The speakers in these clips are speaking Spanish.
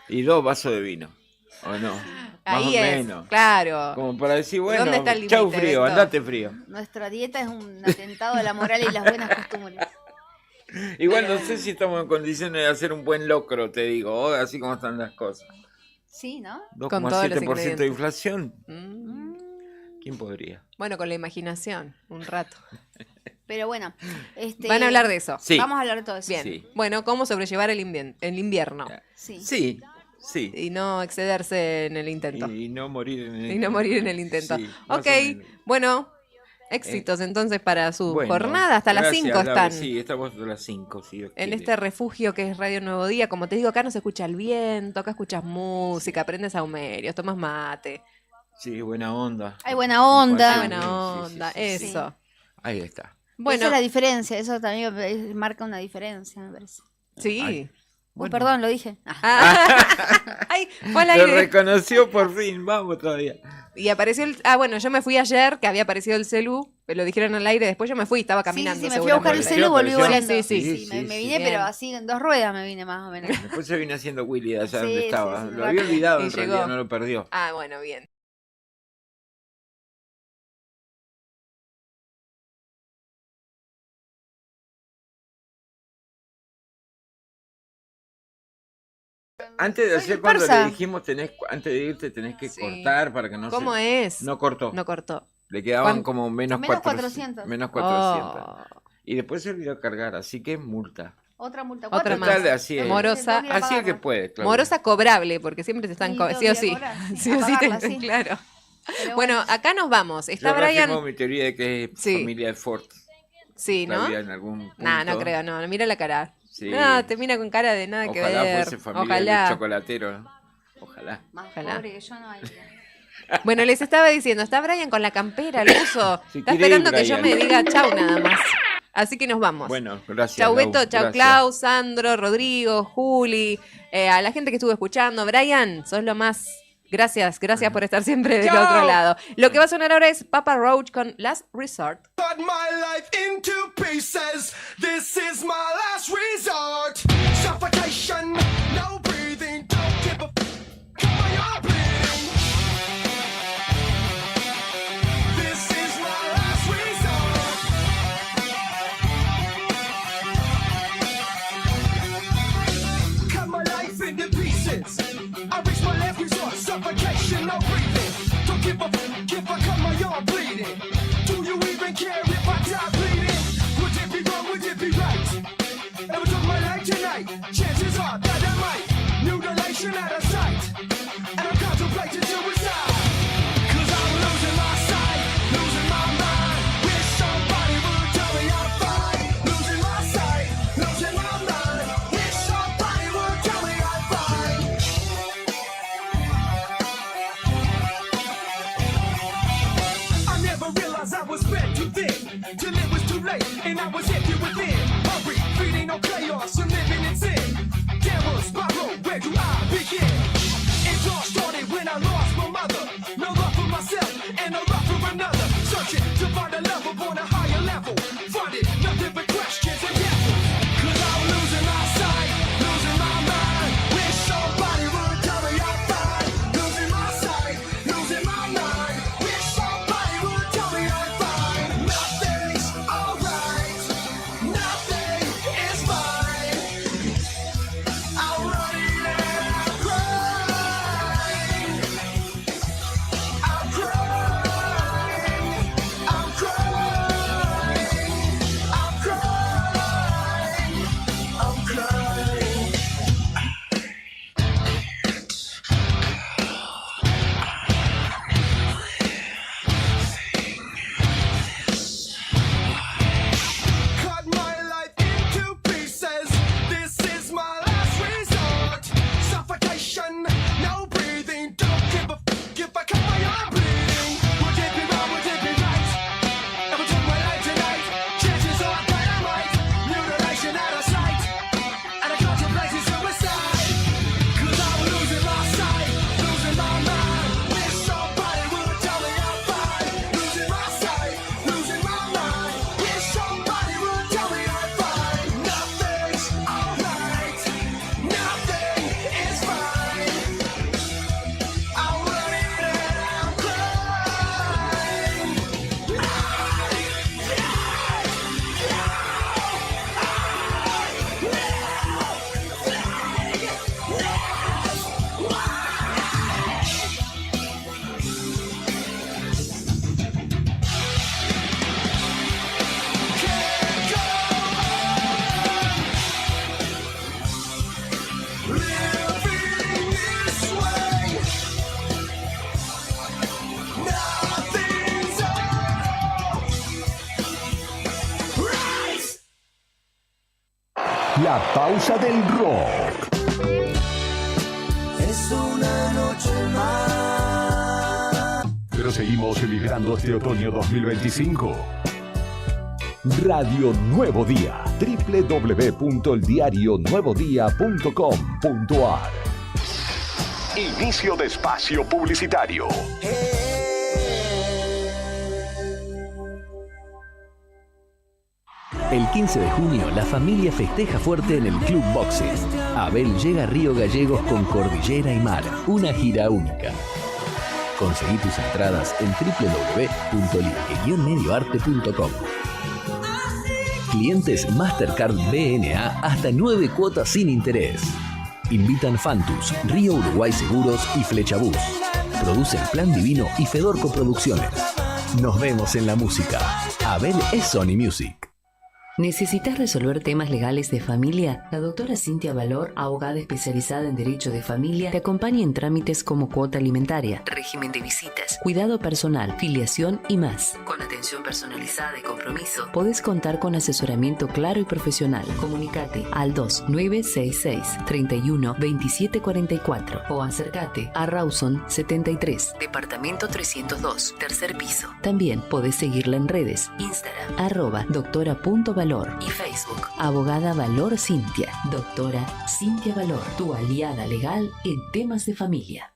Y 2 vasos de vino. ¿O no? Más o Ahí es, menos. claro. Como para decir, bueno, ¿Dónde está el chau límite, frío, Beto? andate frío. Nuestra dieta es un atentado a la moral y las buenas costumbres. Igual no sé si estamos en condiciones de hacer un buen locro, te digo, así como están las cosas. Sí, ¿no? Con todos los 2,7% de ingredientes. inflación. Mm. ¿Quién podría? Bueno, con la imaginación, un rato. Pero bueno, Van a hablar de eso. Sí. Vamos a hablar de todo eso. Bien. Sí. Bueno, ¿cómo sobrellevar el invierno? Sí. Sí, sí. Y no excederse en el intento. Y no morir en el Y no morir en el intento. Sí, más Ok, o menos. bueno, éxitos entonces para su Bueno, jornada. Hasta las gracias, 5 Laura. están. Sí, estamos hasta las 5, si Dios En quiere. este refugio que es Radio Nuevo Día. Como te digo, acá no se escucha el viento, acá escuchas música, aprendes saumerios, tomas mate. Sí, buena onda. Hay buena onda. Hay Sí, buena sí, onda, sí. eso. Ahí está. Bueno, Esa es la diferencia, eso también marca una diferencia, me parece. sí. Ay. Uy, perdón, lo dije. Ah. Ay, fue al Lo aire. reconoció por fin, vamos todavía. Y apareció el... Ah, bueno, yo me fui ayer, que había aparecido el celu, me lo dijeron al aire, después yo me fui, estaba caminando. Sí, me fui a buscar el seguramente. celu y volví Apareció. volando. Sí, me sí. vine, Bien. pero así en 2 ruedas me vine más o menos. Después se vino haciendo Willy de allá Sí, donde sí, estaba. sí, Lo había olvidado, Y en llegó. realidad no lo perdió. Ah, bueno, bien. Antes de Soy hacer, cuando dispersa. le dijimos, antes de irte tenés que Sí. cortar para que no ¿Cómo se... es? No cortó. No cortó. Le quedaban ¿Cuánto? como menos, Menos 400. 400. Menos 400. Oh. Y después se olvidó cargar, así que multa. Otra multa. Otra cuatro más. Total, así es. Morosa. Tengo que ir a Así es que pagarla. puede, Claudia. Morosa cobrable, porque siempre te están Sí, cobrando. tengo Sí o que ir a sí. cobrar, sí, Sí a o sí, pagarla, sí. claro. Pero Bueno, acá nos vamos. Yo Está reafirmo Brian. mi teoría de que es Sí. familia de Ford. Sí, ¿no? Claudia, en algún punto. No creo, no. Mira la cara. Sí. No, te mira con cara de nada que Ojalá ver. fuese familia Ojalá. de chocolatero. ¿No? Ojalá. más Ojalá. pobre que yo no hay. Bueno, les estaba diciendo, está Brian con la campera, el uso. Si Está quiere ir, esperando que yo Brian. me diga chau nada más. Así que nos vamos. Bueno, gracias. Chau Lau, Beto, chau gracias. Klaus, Sandro, Rodrigo, Juli, a la gente que estuvo escuchando. Brian, sos lo más. Gracias por estar siempre del Chao. otro lado. Lo que va a sonar ahora es Papa Roach con Last Resort. Cut my life into pieces. This is my last resort. Suffocation, no breathing. Don't give a come on, you're bleeding. This is my last resort. Cut my life into pieces. I reach my last resort. Suffocation, no breathing. Don't give a if I cut my arm bleeding. Do you even care if I die bleeding? Would it be wrong? Would it be right? Ever took my life tonight? Chances are that I might. Mutilation out of sight. And I'm contemplating suicide. Cause I'm losing my sight, losing my mind. Wish somebody would tell me I'm fine. Losing my sight, losing my mind. Wish somebody would tell me I'm fine. I never realized I was spread too thin. Till it was too late and I was empty within. Hungry, feeding on chaos and living in sin. Downward spiral, where do I begin? It all started when I lost my mother. No love for myself and no love for another. Searching to find a love upon a higher level. Finding nothing but questions and devils. Cause I'm losing my sight, losing my mind. Wish somebody would tell me I'm fine. Losing my sight, losing my mind. Wish somebody would tell me I'm fine. Nothing's alright, nothing is fine. I'm running and I'm crying. I'm crying, I'm crying, La pausa del rock. Es una noche más. Pero seguimos emigrando este otoño 2025. Radio Nuevo Día. www.eldiarionuevodía.com.ar. Inicio de espacio publicitario. El 15 de junio, la familia festeja fuerte en el Club Boxing. Abel llega a Río Gallegos con Cordillera y Mar, una gira única. Conseguí tus entradas en www.ligue-medioarte.com. Clientes Mastercard BNA hasta 9 cuotas sin interés. Invitan Fantus, Río Uruguay Seguros y Flechabús. Producen Plan Divino y Fedorco Producciones. Nos vemos en la música. Abel es Sony Music. ¿Necesitas resolver temas legales de familia? La doctora Cintia Valor, abogada especializada en Derecho de Familia, te acompaña en trámites como cuota alimentaria, régimen de visitas, cuidado personal, filiación y más. Con atención personalizada y compromiso, podés contar con asesoramiento claro y profesional. Comunicate al 2966-312744 o acércate a Rawson 73, departamento 302, tercer piso. También podés seguirla en redes, Instagram, @doctora.valor y Facebook, Abogada Valor Cintia. Doctora Cintia Valor, tu aliada legal en temas de familia.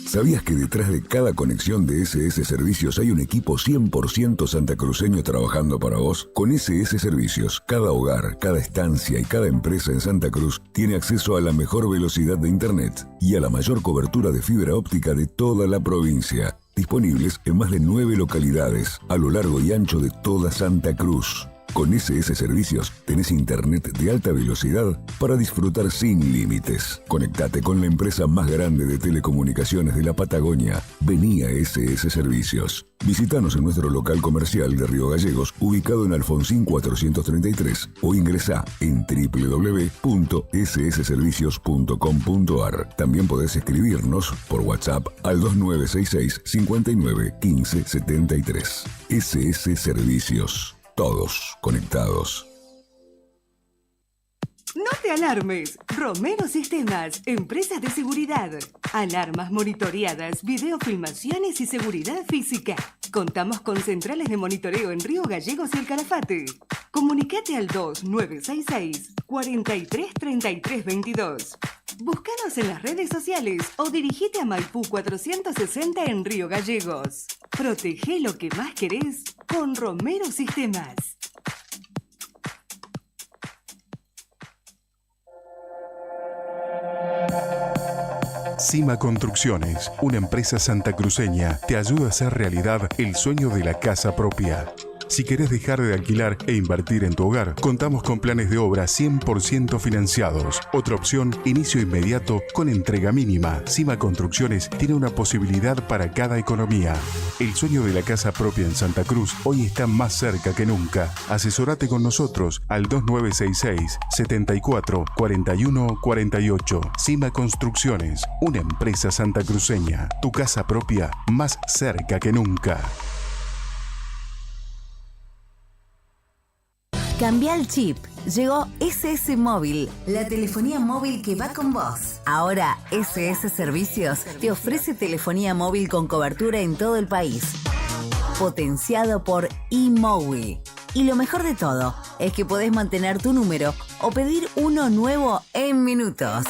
¿Sabías que detrás de cada conexión de SS Servicios hay un equipo 100% santacruceño trabajando para vos? Con SS Servicios, cada hogar, cada estancia y cada empresa en Santa Cruz tiene acceso a la mejor velocidad de Internet y a la mayor cobertura de fibra óptica de toda la provincia. Disponibles en más de 9 localidades a lo largo y ancho de toda Santa Cruz. Con SS Servicios tenés internet de alta velocidad para disfrutar sin límites. Conectate con la empresa más grande de telecomunicaciones de la Patagonia. Vení a SS Servicios. Visítanos en nuestro local comercial de Río Gallegos, ubicado en Alfonsín 433, o ingresá en www.ssservicios.com.ar. También podés escribirnos por WhatsApp al 2966 59 15 73. SS Servicios. Todos conectados. No te alarmes. Romero Sistemas, empresa de seguridad. Alarmas monitoreadas, videofilmaciones y seguridad física. Contamos con centrales de monitoreo en Río Gallegos y El Calafate. Comunicate al 2966 43 33 22. Búscanos en las redes sociales o dirigite a Maipú 460 en Río Gallegos. Protege lo que más querés con Romero Sistemas. Cima Construcciones, una empresa santacruceña, te ayuda a hacer realidad el sueño de la casa propia. Si querés dejar de alquilar e invertir en tu hogar, contamos con planes de obra 100% financiados. Otra opción, inicio inmediato con entrega mínima. Cima Construcciones tiene una posibilidad para cada economía. El sueño de la casa propia en Santa Cruz hoy está más cerca que nunca. Asesorate con nosotros al 2966 74 41 48. Cima Construcciones, una empresa santacruceña. Tu casa propia más cerca que nunca. Cambia el chip. Llegó SS Móvil, la telefonía móvil que va con vos. Ahora, SS Servicios te ofrece telefonía móvil con cobertura en todo el país. Potenciado por eMowi. Y lo mejor de todo es que podés mantener tu número o pedir uno nuevo en minutos.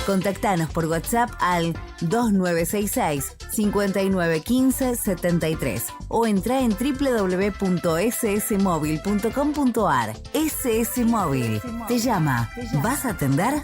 Contactanos por WhatsApp al 2966 5915 73 o entra en www.ssmóvil.com.ar. SS Móvil te llama. ¿Vas a atender?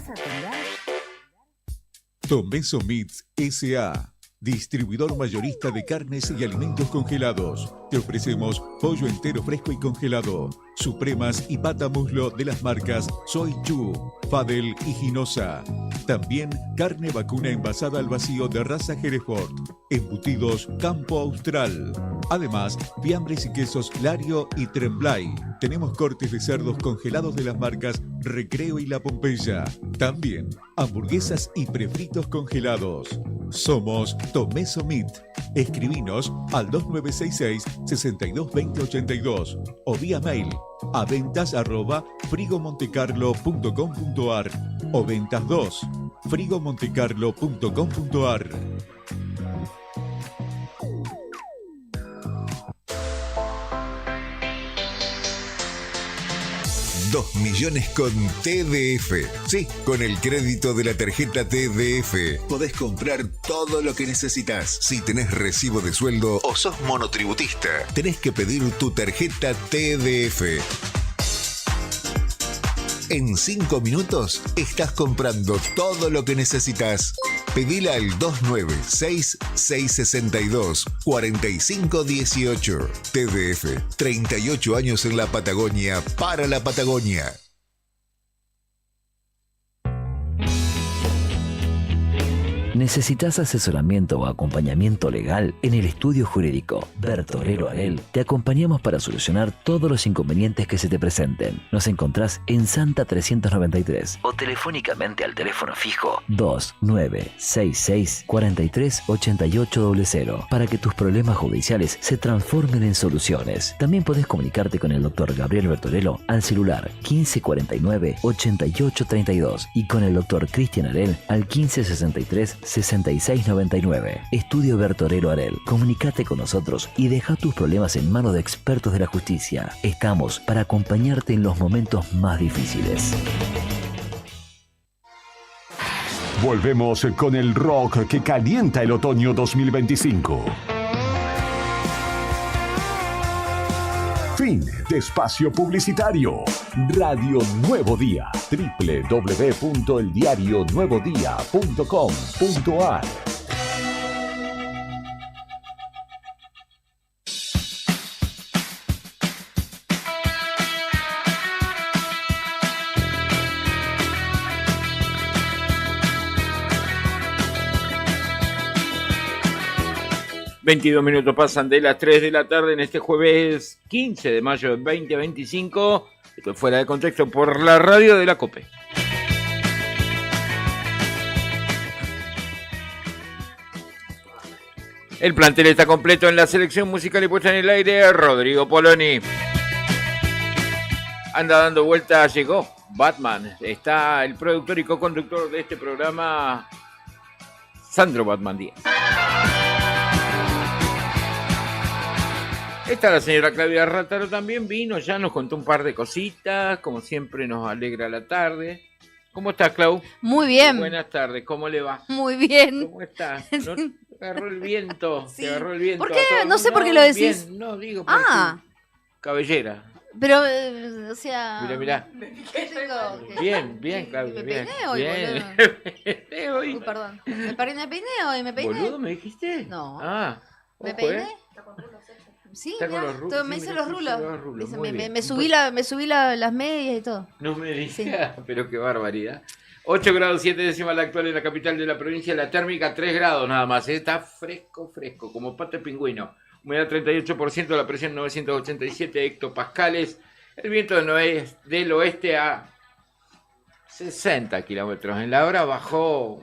Tomeso Meats S.A., distribuidor mayorista de carnes y alimentos congelados. Te ofrecemos pollo entero fresco y congelado, supremas y pata muslo de las marcas Soy Chu, Fadel y Ginosa. También carne vacuna envasada al vacío de raza Hereford, embutidos Campo Austral. Además, fiambres y quesos Lario y Tremblay. Tenemos cortes de cerdos congelados de las marcas Recreo y La Pompeya. También hamburguesas y prefritos congelados. Somos Tomeso Meat, Escribinos al 2966-622082 o vía mail a ventas@frigomontecarlo.com.ar o ventas2 frigomontecarlo.com.ar. 2 millones con TDF. Sí, con el crédito de la tarjeta TDF podés comprar todo lo que necesitas. Si tenés recibo de sueldo o sos monotributista, tenés que pedir tu tarjeta TDF. En 5 minutos estás comprando todo lo que necesitas. Pedila al 296-662-4518. TDF, 38 años en la Patagonia, para la Patagonia. ¿Necesitas asesoramiento o acompañamiento legal? En el estudio jurídico Bertorero Arel te acompañamos para solucionar todos los inconvenientes que se te presenten. Nos encontrás en Santa 393 o telefónicamente al teléfono fijo 2966 43 8800 para que tus problemas judiciales se transformen en soluciones. También podés comunicarte con el doctor Gabriel Bertorello al celular 1549 8832 y con el doctor Cristian Arel al 1563 6699. Estudio Bertorero Arel. Comunicate con nosotros y deja tus problemas en manos de expertos de la justicia. Estamos para acompañarte en los momentos más difíciles. Volvemos con el rock que calienta el otoño 2025. Fin de espacio publicitario. Radio Nuevo Día. www.eldiarionuevodía.com.ar. ...22 pasan de las 3 de la tarde en este jueves 15 de mayo de 2025. Esto es Fuera de Contexto por la radio de la COPE. El plantel está completo en la selección musical y puesta en el aire. Rodrigo Poloni. Anda dando vueltas, llegó Batman. Está el productor y co-conductor de este programa, Sandro Batman Díaz. Está la señora Claudia Rátaro, también vino, ya nos contó un par de cositas, como siempre nos alegra la tarde. ¿Cómo estás, Clau? Muy bien. Buenas tardes, ¿cómo le va? Muy bien. ¿Cómo estás? ¿No te agarró el viento? Sí. ¿Te agarró el viento? ¿Por qué? No sé por qué lo decís. Bien, no, digo por tu cabellera. Pero, o sea... Mirá. ¿Qué tengo? Bien, Claudia, ¿Me bien. peiné hoy, Bien. boludo? Uy, perdón. ¿Me peiné hoy? ¿Me peiné? ¿Boludo me dijiste? No. Ah, ¿Me ojo, peiné? Sí, Está con ya, los rulos, me sí, hice mirá, los se hizo rulos. los rulos, Dice, muy bien. me subí las medias y todo. No me digas, Sí. pero qué barbaridad. 8 grados 7 décimas la actual en la capital de la provincia, la térmica 3 grados nada más, está fresco, como pata de pingüino. Humedad 38%, la presión 987 hectopascales, el viento del oeste a 60 kilómetros en la hora, bajó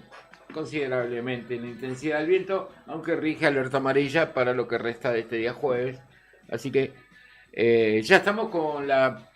considerablemente la intensidad del viento, aunque rige alerta amarilla para lo que resta de este día jueves. Así que ya estamos con la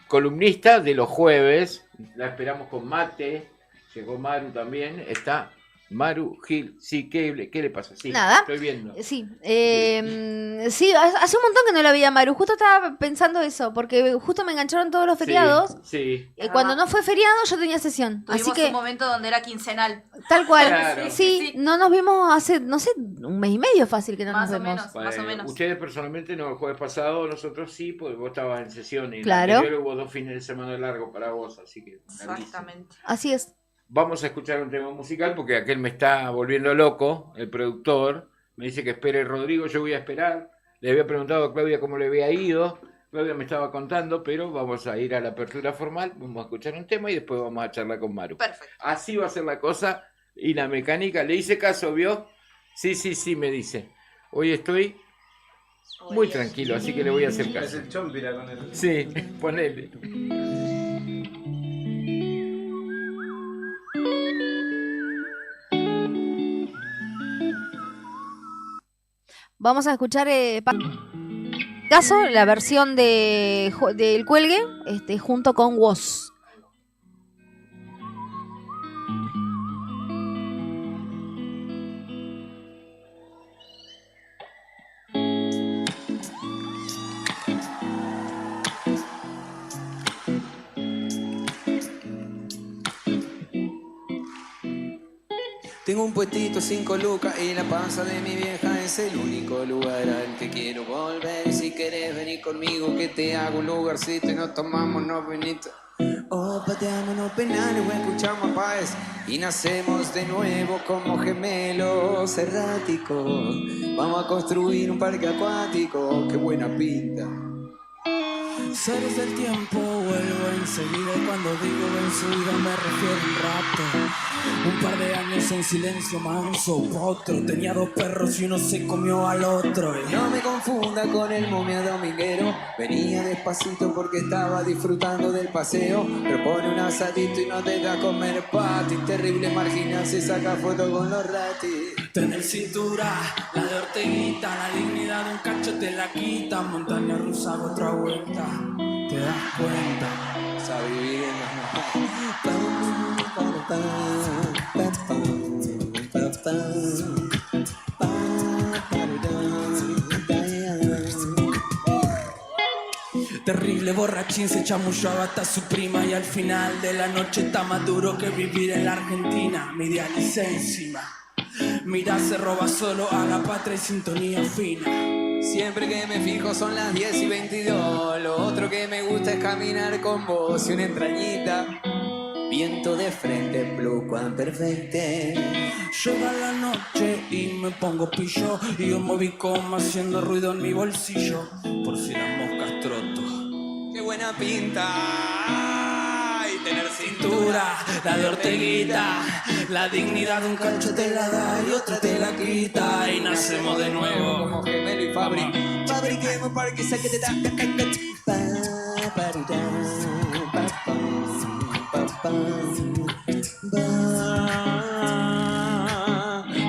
columnista de los jueves, la esperamos con mate, llegó Maru también, está Maru Gil. Sí, ¿qué le pasa? Sí, Nada. estoy viendo. Sí, sí, hace un montón que no la veía Maru. Justo estaba pensando eso, porque justo me engancharon todos los feriados. Sí. Cuando no fue feriado, yo tenía sesión. Tuvimos así que un momento donde era quincenal. tal cual. Claro. Sí, no nos vimos hace, no sé, un mes y medio fácil que no Más nos o vemos. menos. Más o menos. Ustedes personalmente no, el jueves pasado, nosotros sí, porque vos estabas en sesión y Claro. el anterior hubo 2 fines de semana largos para vos, así que... Exactamente. Así es. Vamos a escuchar un tema musical porque aquel me está volviendo loco, el productor. Me dice que espere Rodrigo, yo voy a esperar. Le había preguntado a Claudia cómo le había ido. Claudia me estaba contando, pero vamos a ir a la apertura formal. Vamos a escuchar un tema y después vamos a charlar con Maru. Perfecto. Así va a ser la cosa. Y la mecánica, ¿le hice caso, vio? Sí, me dice. Hoy estoy muy tranquilo, así que le voy a hacer caso. Es el chompira con el... Sí, ponele. Vamos a escuchar caso la versión de del Cuelgue junto con Woz. Tengo un puestito 5 lucas y la panza de mi vieja es el único lugar al que quiero volver. Si querés venir conmigo que te hago un lugarcito y nos tomamos unos vinitos. O pateamos unos penales o escuchamos a Páez y nacemos de nuevo como gemelos erráticos. Vamos a construir un parque acuático, qué buena pinta. Seres del tiempo, vuelvo enseguida y cuando digo vencido me refiero a un rato. Un par de años en silencio manso, otro tenía 2 perros y uno se comió al otro. No me confunda con el momia dominguero, venía despacito porque estaba disfrutando del paseo. Propone un asadito y no te da comer pati, terrible marginal se saca foto con los ratis. Tener cintura, la de Orteguita, la dignidad de un cacho te la quita. Montaña rusa hago otra vuelta, te das cuenta. Sabe vivir en las Terrible borrachín se chamullaba hasta su prima y al final de la noche está más duro que vivir en la Argentina. Me idealicé encima. Mira, se roba solo a la patria y sintonía fina. Siempre que me fijo son las 10:22. Lo otro que me gusta es caminar con vos y una entrañita. Viento de frente, Plucuan perfecte. Llega la noche y me pongo pillo y yo me vi como haciendo ruido en mi bolsillo. Por si las moscas troto. ¡Qué buena pinta! Y tener cintura, la de Orteguita, la dignidad de un cacho te la da y otra te la quita. Y nacemos de nuevo como gemelo y fabriquemos para que saque de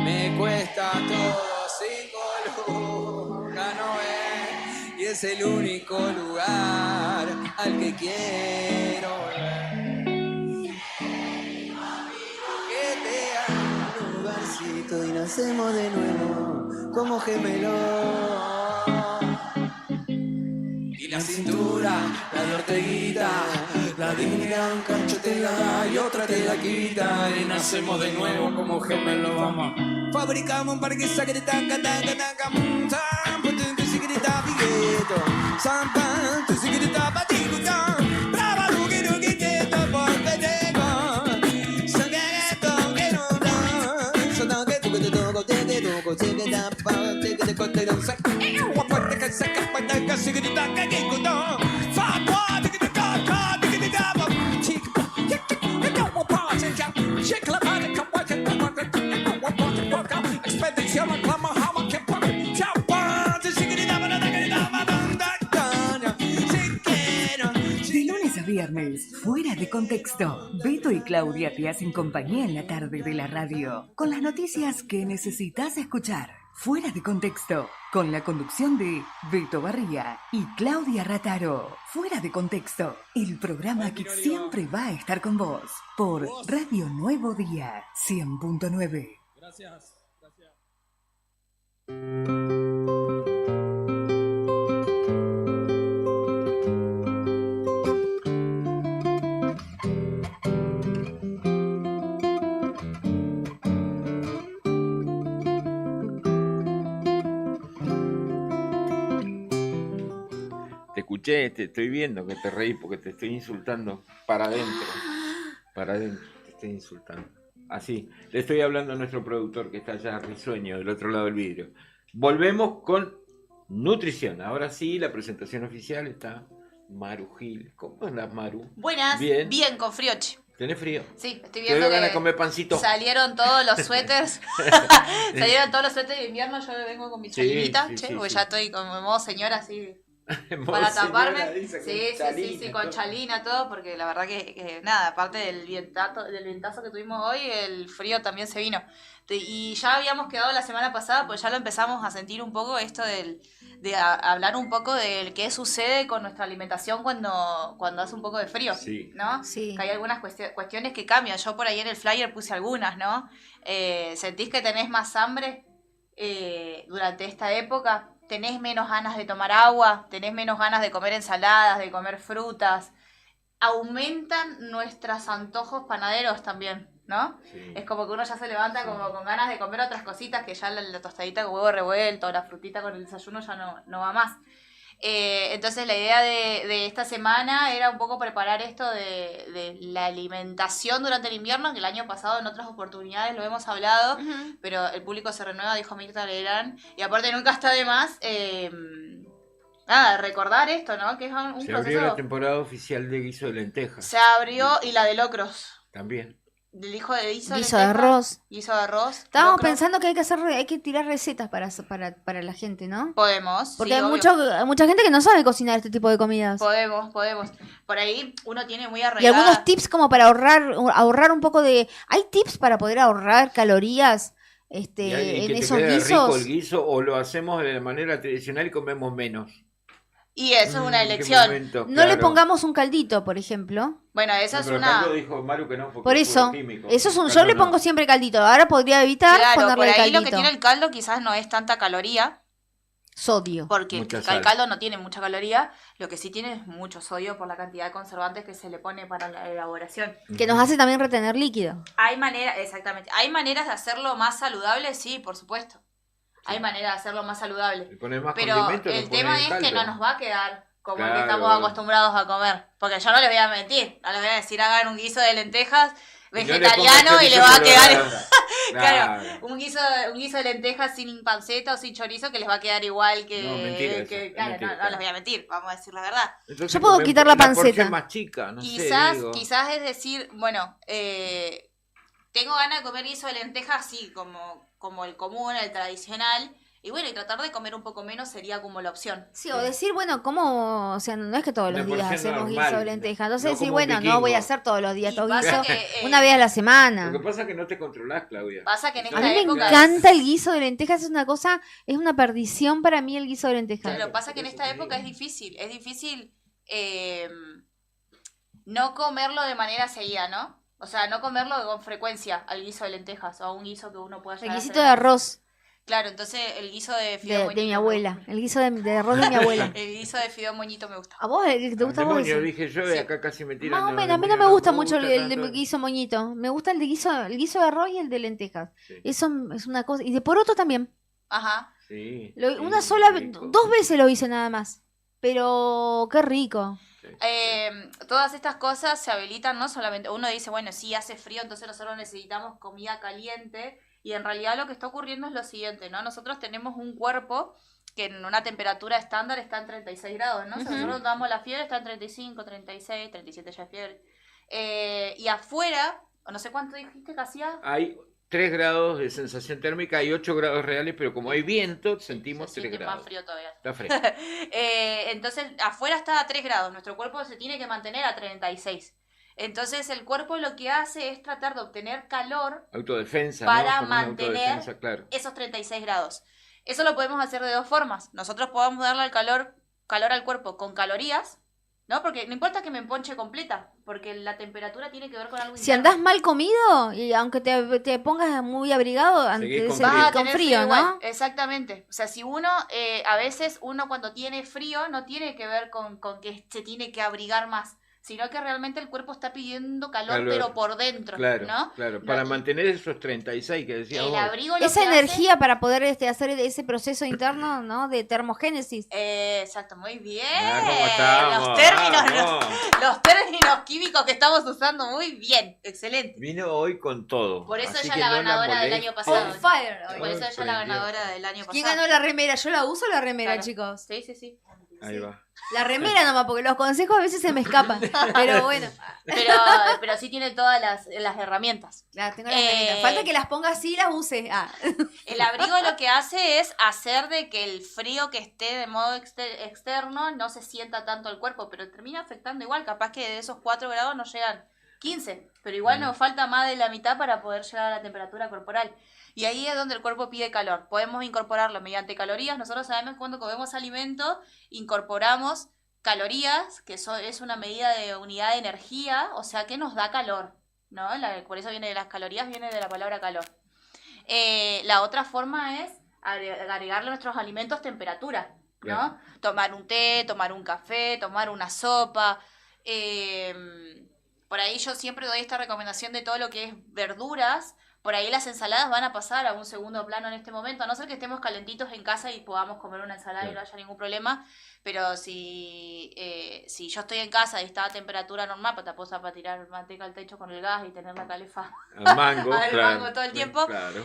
me cuesta todo 5 lucas, no es, y es el único lugar al que quiero volver. Que te haga un lugarcito y nacemos de nuevo como gemelos. y la cintura, la de Orteguita, la dignidad un cacho te la da y otra te la quita. Y nacemos de nuevo como gemelos, vamos. Fabricamos un parque saque de taca, taca, taca, montan, putin, tu sigrita, pigueto, sampan, tu sigrita, patiguta, brava, rugi, rugi, quieto, ponte tego, sangueto, que no da, sotan que tu que te toco, te que toco, te que da, pa, te que te corte, no sé, guapate que saca, pata, que sigrita, que quieto, fa, pa, te que te toca, te que te da, chica, que te guapa, se ya, chica, la padre, que guapa, expedición reclama jama que puede chapar de lunes a viernes, fuera de contexto. Beto y Claudia te hacen compañía en la tarde de la radio con las noticias que necesitas escuchar. Fuera de contexto, con la conducción de Beto Barría y Claudia Rataro. Fuera de contexto, el programa que siempre va a estar con vos por Radio Nuevo Día 100.9. Gracias. Te escuché, te estoy viendo que te reí porque te estoy insultando para adentro. Para adentro, te estoy insultando. Así, le estoy hablando a nuestro productor que está allá risueño del otro lado del vidrio. Volvemos con nutrición. Ahora sí, la presentación oficial está Maru Gil. ¿Cómo andas, Maru? Buenas, Bien. bien con frío. ¿Tenés frío? Sí, estoy Te viendo doy ganas de que comer pancito. salieron todos los suéteres. Salieron todos los suéteres de invierno. Yo vengo con mi Sí, chaquetita, sí, che, sí, porque sí. ya estoy como modo señora así. para taparme. Señora, dice, Sí, con sí, con chalina, todo, porque la verdad que nada, aparte del vientazo que tuvimos hoy, el frío también se vino. Y ya habíamos quedado la semana pasada, pues ya lo empezamos a sentir un poco esto de hablar un poco de qué sucede con nuestra alimentación cuando hace un poco de frío, Sí. ¿no? Sí. Que hay algunas cuestiones que cambian. Yo por ahí en el flyer puse algunas, ¿no? ¿Sentís que tenés más hambre durante esta época? ¿Tenés menos ganas de tomar agua? ¿Tenés menos ganas de comer ensaladas, de comer frutas? Aumentan nuestros antojos panaderos también, ¿no? Sí. Es como que uno ya se levanta como con ganas de comer otras cositas que ya la tostadita con huevo revuelto o la frutita con el desayuno ya no va más. Entonces la idea de esta semana era un poco preparar esto de la alimentación durante el invierno, que el año pasado en otras oportunidades lo hemos hablado, pero el público se renueva, dijo Mirta Legrand, y aparte nunca está de más recordar esto, ¿no? Que es un Se proceso. abrió la temporada oficial de guiso de lentejas. Se abrió y la de locros. También. Del hijo de guiso Guiso de lentejas, arroz. Guiso de arroz. Estábamos locro. pensando que hay que tirar recetas para la gente, ¿no? Podemos. Porque sí, hay obvio. mucha gente que no sabe cocinar este tipo de comidas. Podemos. Por ahí uno tiene muy Y arreglada. algunos tips como para ahorrar un poco de... ¿Hay tips para poder ahorrar calorías Y en que te esos quede rico guisos? el guiso o lo hacemos de manera tradicional y comemos menos. Y eso es una ¿En qué elección. momento? No le Claro. pongamos un caldito, por ejemplo. Bueno, esa No, es pero una... caldo dijo Maru que no, porque Por es eso, puro químico. eso es yo Caldo le no. pongo siempre caldito. Ahora podría evitar Claro, por ponerle ahí caldito. lo que tiene el caldo quizás no es tanta caloría, Sodio. porque Mucha el sal. caldo no tiene mucha caloría, lo que sí tiene es mucho sodio por la cantidad de conservantes que se le pone para la elaboración. Que nos hace también retener líquido. Hay maneras, exactamente, hay maneras de hacerlo más saludable, sí, por supuesto. Hay maneras de hacerlo más saludable. Le pones más Pero condimento, le el pones tema el es que caldo. no nos va a quedar como el que Claro. estamos acostumbrados a comer. Porque yo no les voy a mentir, no les voy a decir hagan un guiso de lentejas Y no le vegetariano pongas y les va a chorizo quedar... colorado. Claro, Claro. un guiso de lentejas sin panceta o sin chorizo que les va a quedar igual que... No, mentira eso, que- es claro, mentira, no claro. les voy a mentir, vamos a decir la verdad. Entonces Yo puedo comen quitar la porción panceta. más chica, no sé, digo. Quizás es decir, bueno, tengo ganas de comer guiso de lentejas así, como el común, el tradicional, y bueno, y tratar de comer un poco menos sería como la opción. Sí, o decir, bueno, ¿cómo? O sea, no es que todos Una los días porción hacemos normal, guiso de lentejas. Entonces no decir, como un bueno, no vikingo. voy a hacer todos los días Y todo pasa guiso. que, Una vez a la semana. Lo que pasa es que no te controlás, Claudia. Pasa que en A esta mí me época... encanta el guiso de lentejas, es una cosa, es una perdición para mí el guiso de lentejas. Claro, pasa que en esta época es difícil no comerlo de manera seguida, ¿no? O sea, no comerlo con frecuencia al guiso de lentejas o a un guiso que uno pueda El llegar a guisito hacer. de arroz Claro, entonces el guiso de fideo de moñito mi me abuela, gusta. el guiso de arroz de mi abuela. El guiso de fideo moñito me gusta. ¿A vos te gusta vos Demonio, ese? dije yo, y acá casi me tiran. Más o de- menos, a mí mira, no me gusta me mucho el de tanto. guiso moñito. Me gusta el guiso de arroz y el de lentejas. Sí. Eso es una cosa. Y de poroto también. Ajá. Sí, Lo- sí, una sola, rico. 2 veces lo hice nada más. Pero qué rico. Todas estas cosas se habilitan, no solamente, uno dice, bueno, sí, hace frío, entonces nosotros necesitamos comida caliente, y en realidad lo que está ocurriendo es lo siguiente, ¿no? Nosotros tenemos un cuerpo que en una temperatura estándar está en 36 grados, ¿no? Si Ujú. nosotros damos la fiebre está en 35, 36, 37 ya es fiebre. Y afuera, no sé cuánto dijiste que hacía. Hay 3 grados de sensación térmica y 8 grados reales, pero como hay viento, sentimos Se 3 siente grados. más frío todavía. Está fresco. Entonces, afuera está a 3 grados, nuestro cuerpo se tiene que mantener a 36. Entonces, el cuerpo lo que hace es tratar de obtener calor Autodefensa, para ¿no? Con una mantener autodefensa, claro. esos 36 grados. Eso lo podemos hacer de dos formas. Nosotros podemos darle al calor al cuerpo con calorías, ¿no? Porque no importa que me emponche completa, porque la temperatura tiene que ver con algo Si interno. andás mal comido, y aunque te pongas muy abrigado, Seguís antes con de frío. Vas a con tener frío, igual, ¿no? exactamente. O sea, si uno, a veces uno cuando tiene frío no tiene que ver con que se tiene que abrigar más, sino que realmente el cuerpo está pidiendo calor, pero por dentro, Claro, ¿no? claro. Para mantener esos 36 que decías El vos. abrigo lo Esa que energía para poder hacer ese proceso interno, ¿no? De termogénesis. Exacto, muy bien. ¿Cómo estamos? Los términos químicos que estamos usando, muy bien, excelente. Vino hoy con todo. Por eso así ella que la no ganadora del molestes. año pasado. On fire hoy. Por eso ella la ganadora del año pasado. ¿Quién ganó la remera? Yo la uso la remera, Claro. chicos. Sí, sí, sí. Ahí va. La remera nomás, porque los consejos a veces se me escapan. Pero bueno. Pero sí tiene todas las herramientas. Claro, tengo las herramientas. Falta que las pongas así y las uses. El abrigo lo que hace es hacer de que el frío que esté de modo externo no se sienta tanto al cuerpo, pero termina afectando igual. Capaz que de esos 4 grados no llegan 15, pero igual nos falta más de la mitad para poder llegar a la temperatura corporal. Y ahí es donde el cuerpo pide calor. Podemos incorporarlo mediante calorías. Nosotros sabemos que cuando comemos alimento, incorporamos calorías, que es una medida de unidad de energía, o sea que nos da calor, ¿no? Por eso viene de las calorías, viene de la palabra calor. La otra forma es agregarle a nuestros alimentos temperatura, ¿no? Claro. Tomar un té, tomar un café, tomar una sopa. Por ahí yo siempre doy esta recomendación de todo lo que es verduras. Por ahí las ensaladas van a pasar a un segundo plano en este momento, a no ser que estemos calentitos en casa y podamos comer una ensalada y no haya ningún problema. Pero si yo estoy en casa y está a temperatura normal, pues te puedo para tirar manteca al techo con el gas y tener la calefa al mango, mango todo el tiempo. Claro.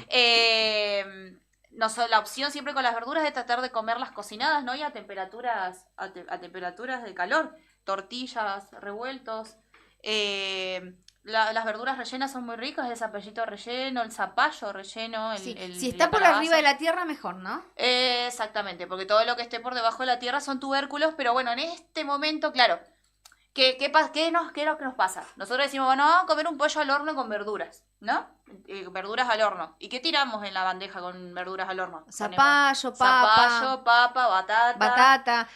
La opción siempre con las verduras es tratar de comerlas cocinadas, ¿no? Y a temperaturas de calor. Tortillas, revueltos. Las verduras rellenas son muy ricas, el zapallito relleno, el zapallo relleno. Si está por arriba de la tierra, mejor, ¿no? Exactamente, porque todo lo que esté por debajo de la tierra son tubérculos, pero bueno, en este momento, claro, ¿qué es lo que nos pasa? Nosotros decimos, bueno, vamos a comer un pollo al horno con verduras, ¿no? Verduras al horno. ¿Y qué tiramos en la bandeja con verduras al horno? Zapallo, papa, batata,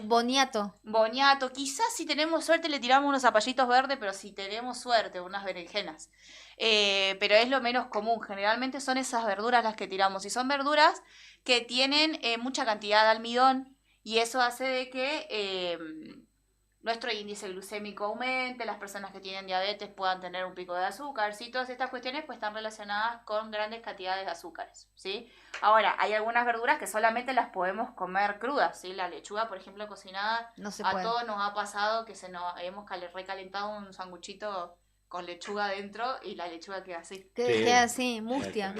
boniato. Boniato. Quizás si tenemos suerte le tiramos unos zapallitos verdes, pero si tenemos suerte, unas berenjenas. Pero es lo menos común. Generalmente son esas verduras las que tiramos. Y son verduras que tienen mucha cantidad de almidón y eso hace de que nuestro índice glucémico aumente, las personas que tienen diabetes puedan tener un pico de azúcar, ¿sí? Todas estas cuestiones pues están relacionadas con grandes cantidades de azúcares, ¿sí? Ahora, hay algunas verduras que solamente las podemos comer crudas, ¿sí? La lechuga, por ejemplo, cocinada, no se a puede. todos nos ha pasado que hemos recalentado un sanguchito con lechuga dentro y la lechuga queda así. Queda así, mustia.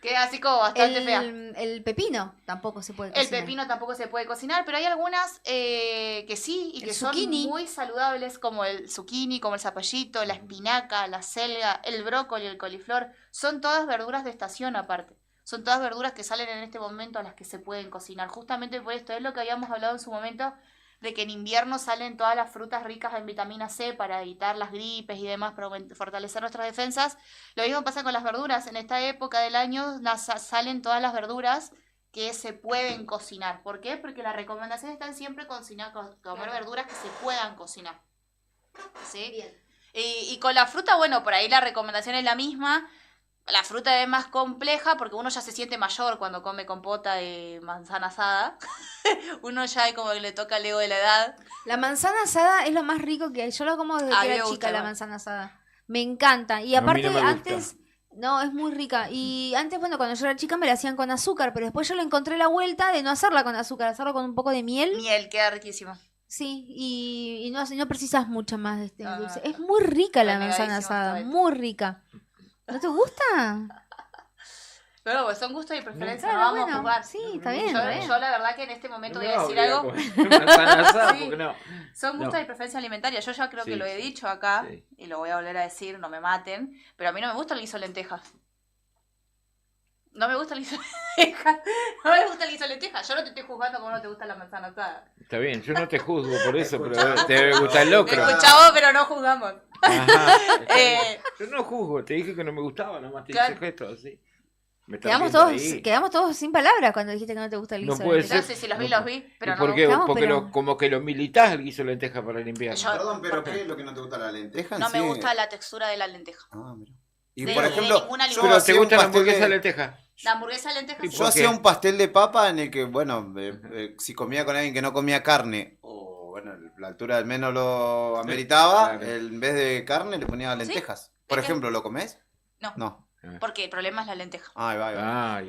Queda así como bastante fea. El pepino tampoco se puede cocinar. El pepino tampoco se puede cocinar, pero hay algunas que sí y que son muy saludables, como el zucchini, como el zapallito, la espinaca, la selga, el brócoli, el coliflor. Son todas verduras de estación aparte. Son todas verduras que salen en este momento a las que se pueden cocinar. Justamente por esto es lo que habíamos hablado en su momento, de que en invierno salen todas las frutas ricas en vitamina C para evitar las gripes y demás, para fortalecer nuestras defensas. Lo mismo pasa con las verduras. En esta época del año salen todas las verduras que se pueden cocinar. ¿Por qué? Porque las recomendaciones están siempre comer verduras que se puedan cocinar. ¿Sí? Bien. Y con la fruta, bueno, por ahí la recomendación es la misma. La fruta es más compleja porque uno ya se siente mayor cuando come compota de manzana asada. Uno ya es como que le toca el ego de la edad. La manzana asada es lo más rico que hay. Yo lo como desde que era chica, la manzana asada. Me encanta. Y aparte, antes... No, es muy rica. Y antes, bueno, cuando yo era chica me la hacían con azúcar, pero después yo le encontré la vuelta de no hacerla con azúcar, hacerla con un poco de miel. Miel, queda riquísima. Sí, y no precisas mucho más de este dulce. Es muy rica la manzana asada, muy rica. ¿No te gusta? Pero pues son gustos y preferencias, claro, no vamos bueno, a jugar. Sí, está bien, Yo la verdad que en este momento voy a decir obligar algo. Sí. Son gustos y preferencias alimentarias. Yo ya creo que lo he dicho acá y lo voy a volver a decir, no me maten, pero a mí no me gusta el guiso de lentejas. No me gusta el guiso de lentejas. No me gusta el guiso de lentejas. Yo no te estoy juzgando como no te gusta la manzana asada. Está bien, yo no te juzgo por eso, pero te debe gustar el locro. Me escuchaba, pero no juzgamos. Ajá, yo no juzgo, te dije que no me gustaba, nomás te hice gesto así. Quedamos todos sin palabras cuando dijiste que no te gusta el guiso no puede de lentejas. ser. Sí, los vi, pero no. ¿Por qué? Porque como que lo militás el guiso de lenteja para el invierno. Perdón, pero ¿qué es lo que no te gusta la lenteja? No me gusta la textura de la lenteja. Ah, mira. Y por ejemplo, ¿pero te gusta la hamburguesa de lenteja? La hamburguesa de lenteja. Yo hacía un pastel de papa en el que, bueno, si comía con alguien que no comía carne, o bueno, la altura del menos lo ameritaba, en vez de carne le ponía lentejas. Por ejemplo, ¿lo comés? No. Porque el problema es la lenteja. Ahí va.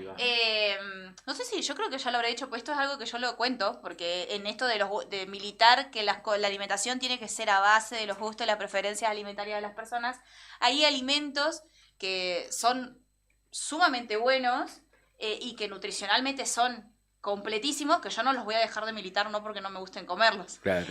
No sé si, yo creo que ya lo habré dicho, pues esto es algo que yo lo cuento, porque en esto de militar que la alimentación tiene que ser a base de los gustos y las preferencias alimentarias de las personas, hay alimentos que son sumamente buenos y que nutricionalmente son completísimos que yo no los voy a dejar de militar, no porque no me gusten comerlos. Claro.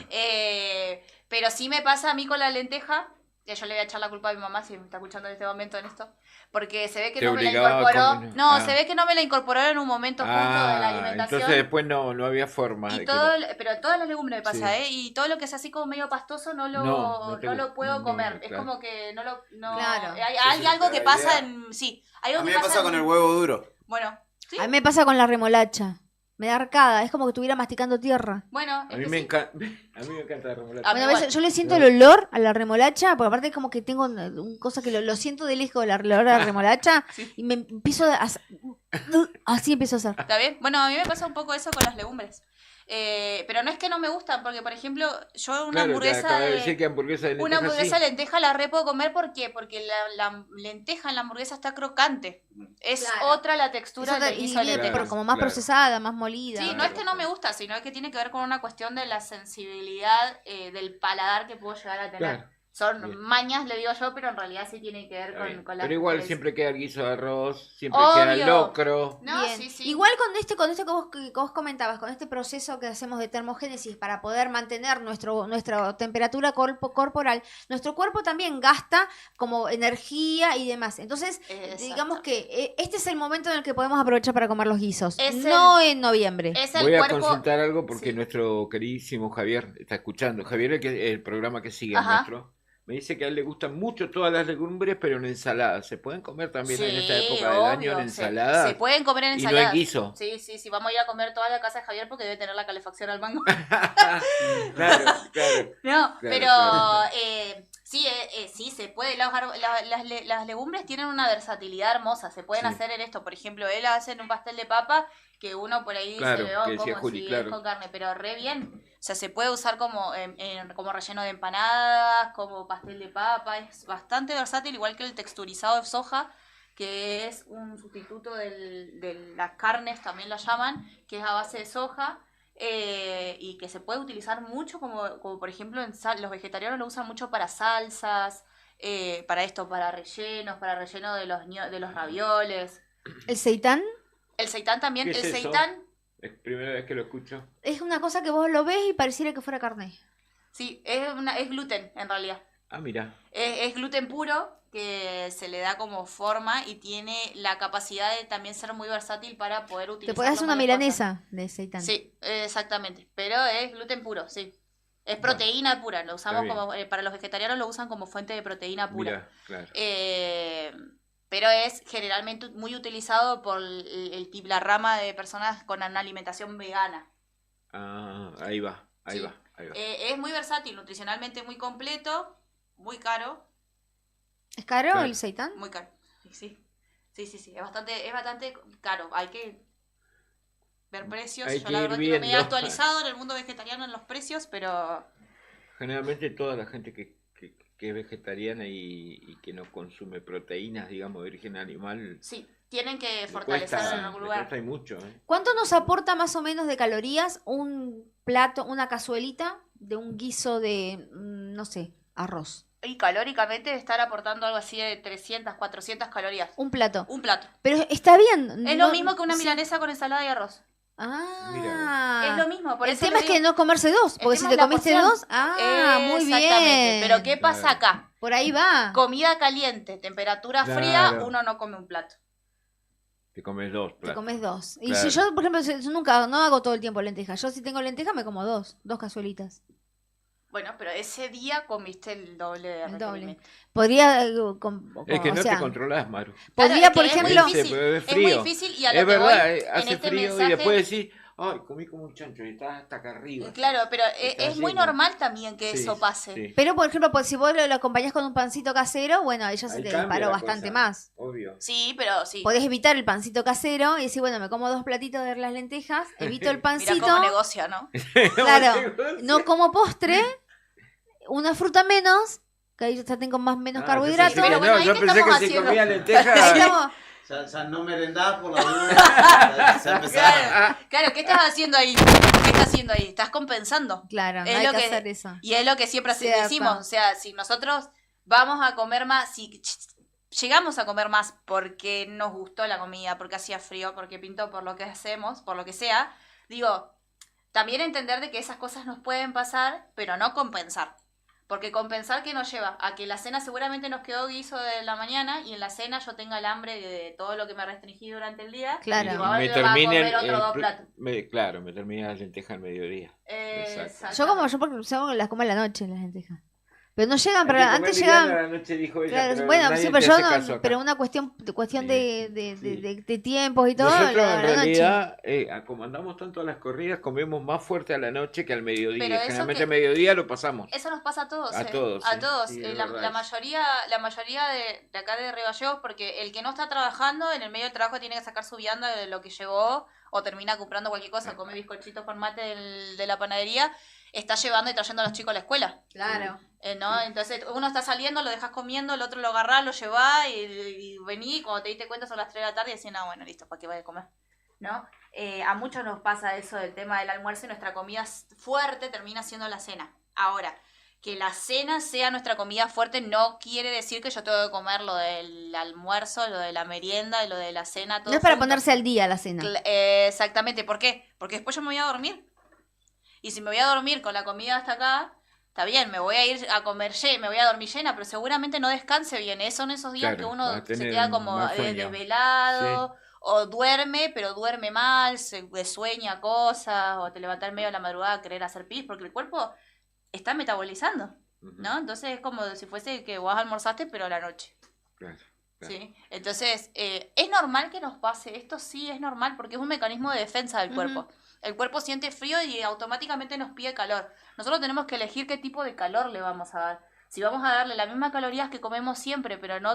Pero sí me pasa a mí con la lenteja, que yo le voy a echar la culpa a mi mamá si me está escuchando en este momento en esto, porque se ve que no me la incorporó. Se ve que no me la incorporó en un momento justo de la alimentación. Entonces después no había forma. Y de todo, que pero todas las legumbres me pasa, y todo lo que es así como medio pastoso no lo puedo comer. Es como que no lo... Claro. Hay algo que pasa en... Sí, hay algo A mí que me pasa con el huevo duro. Bueno, ¿sí? A mí me pasa con la remolacha. Me da arcada, es como que estuviera masticando tierra. Bueno, a mí me encanta la remolacha. Bueno, a veces yo le siento el olor a la remolacha, porque aparte es como que tengo una cosa que lo siento de lejos, el olor a la remolacha, y me empiezo así empiezo a hacer. ¿Está bien? Bueno, a mí me pasa un poco eso con las legumbres. Pero no es que no me gustan, porque por ejemplo, yo una hamburguesa de lenteja la re puedo comer, ¿por qué? Porque la lenteja en la hamburguesa está crocante. Es otra la textura del guiso de lenteja. Pero como más procesada, más molida. Sí, no es que no me gusta, sino es que tiene que ver con una cuestión de la sensibilidad del paladar que puedo llegar a tener. Claro. Son mañas, le digo yo, pero en realidad sí tiene que ver con la... Pero igual siempre queda el guiso de arroz, siempre queda el locro. No, sí. Igual con esto que vos comentabas, con este proceso que hacemos de termogénesis para poder mantener nuestra temperatura corporal, nuestro cuerpo también gasta como energía y demás. Entonces, digamos que este es el momento en el que podemos aprovechar para comer los guisos. En noviembre. Voy a consultar algo porque nuestro queridísimo Javier está escuchando. Javier, el programa que sigue nuestro. Me dice que a él le gustan mucho todas las legumbres, pero en ensalada. ¿Se pueden comer también en esta época del año en ensalada? Se pueden comer en ensalada. Y no en guiso. Sí, vamos a ir a comer toda la casa de Javier porque debe tener la calefacción al mango. Claro. No, pero claro. Sí, se puede. Las legumbres tienen una versatilidad hermosa. Se pueden hacer en esto. Por ejemplo, él hace un pastel de papa que uno por ahí dice, es con carne, pero re bien. O sea, se puede usar como relleno de empanadas, como pastel de papa. Es bastante versátil, igual que el texturizado de soja, que es un sustituto de las carnes, también la llaman, que es a base de soja. Y que se puede utilizar mucho, como por ejemplo los vegetarianos lo usan mucho para salsas, para relleno de los ravioles. ¿El seitán? El seitán también, ¿Qué es el eso? seitán. Es primera vez que lo escucho. Es una cosa que vos lo ves y pareciera que fuera carne. Sí, es gluten en realidad. Ah, mira. Es gluten puro que se le da como forma y tiene la capacidad de también ser muy versátil para poder utilizar. Te podés hacer una milanesa de seitán. Sí, exactamente. Pero es gluten puro, sí. Es proteína pura. Lo usamos como para los vegetarianos lo usan como fuente de proteína pura. Mira, claro. Pero es generalmente muy utilizado por la rama de personas con una alimentación vegana. Ah, ahí va. Es muy versátil, nutricionalmente muy completo, muy caro. ¿Es caro el seitán? Muy caro, sí. Es bastante caro. Hay que ver precios. Yo la verdad que no me he actualizado en el mundo vegetariano en los precios, pero... Generalmente toda la gente que es vegetariana y que no consume proteínas, digamos, de origen animal... Sí, tienen que fortalecerse en algún lugar. Cuesta mucho, ¿Cuánto nos aporta más o menos de calorías un plato, una cazuelita de un guiso de, no sé, arroz? Y calóricamente estar aportando algo así de 300, 400 calorías. Un plato. Pero está bien. Es lo mismo que una milanesa con ensalada y arroz. Ah, es lo mismo. Por el eso tema es que no comerse dos, porque si te comiste dos, muy bien. Pero ¿qué pasa acá? Por ahí va. Comida caliente, temperatura fría, uno no come un plato. Te comes dos platos. Te comes dos. Y si yo, por ejemplo, no hago todo el tiempo lentejas. Yo si tengo lentejas me como dos cazuelitas. Bueno, pero ese día comiste el doble de requerimiento. Podría... es que no te controlás, Maru. Podría, por ejemplo... Es muy difícil y a lo es que verdad, voy hace en este frío mensaje... y después decís, ay, comí como un chancho y estás hasta acá arriba. Claro, pero es muy normal también que eso pase. Sí. Pero, por ejemplo, si vos lo acompañás con un pancito casero, bueno, ahí ya se te disparó bastante más. Obvio. Sí, pero sí. Podés evitar el pancito casero y decir, bueno, me como 2 platitos de las lentejas, evito el pancito. Mirá cómo negocia, ¿no? Claro, no como postre, una fruta menos, que ahí ya tengo menos carbohidratos. Pero bueno, yo pensé que si comía lentejas... Ya no merendás por la duda. Claro, ¿qué estás haciendo ahí? Estás compensando. Claro, no hay que hacer eso. Y es lo que siempre decimos. O sea, si nosotros vamos a comer más, llegamos a comer más porque nos gustó la comida, porque hacía frío, porque pintó, por lo que hacemos, por lo que sea. Digo, también entender de que esas cosas nos pueden pasar, pero no compensar. Porque compensar, ¿qué nos lleva? A que la cena seguramente nos quedó guiso de la mañana y en la cena yo tenga el hambre de todo lo que me restringí durante el día. Claro. Y digo, ahora me comer otros 2 platos. Claro, me termina las lentejas al mediodía. Yo porque las como a la noche las lentejas. Pero no llegan, pero antes llegaban. La noche, dijo ella, Claro, pero bueno, nadie sí, te pero yo hace no, caso acá. pero una cuestión de tiempos y todo. Nosotros la en noche. realidad, como andamos tanto a las corridas, comemos más fuerte a la noche que al mediodía. Pero eso Generalmente que- al mediodía lo pasamos. Eso nos pasa a todos. A todos, A sí. todos. Sí, es La verdad. mayoría de acá de Río Gallegos, porque el que no está trabajando, en el medio del trabajo tiene que sacar su vianda de lo que llevó, o termina comprando cualquier cosa, come bizcochitos con mate de la panadería, está llevando y trayendo a los chicos a la escuela. Claro. ¿No? Entonces uno está saliendo, lo dejas comiendo, el otro lo agarrás, lo llevás y vení, y cuando te diste cuenta son las 3 de la tarde y decís, no, bueno, listo, ¿para qué vaya a comer? ¿No? A muchos nos pasa eso del tema del almuerzo y nuestra comida fuerte termina siendo la cena. Ahora, que la cena sea nuestra comida fuerte no quiere decir que yo tengo que comer lo del almuerzo, lo de la merienda y lo de la cena. Todo No es para junto. ponerse al día la cena. Exactamente, ¿por qué? Porque después yo me voy a dormir. Y si me voy a dormir con la comida hasta acá, está bien, me voy a ir a comer, me voy a dormir llena, pero seguramente no descanse bien. Son esos días Claro, que uno vas a se tener queda como más sueño. desvelado, o duerme, pero duerme mal, se sueña cosas, o te levantas en medio de la madrugada a querer hacer pis, porque el cuerpo está metabolizando, ¿no? Entonces es como si fuese que vos almorzaste, pero a la noche. Claro. ¿Sí? Entonces, ¿es normal que nos pase esto? Sí, es normal, porque es un mecanismo de defensa del cuerpo. El cuerpo siente frío y automáticamente nos pide calor. Nosotros tenemos que elegir qué tipo de calor le vamos a dar. Si vamos a darle las mismas calorías que comemos siempre, pero en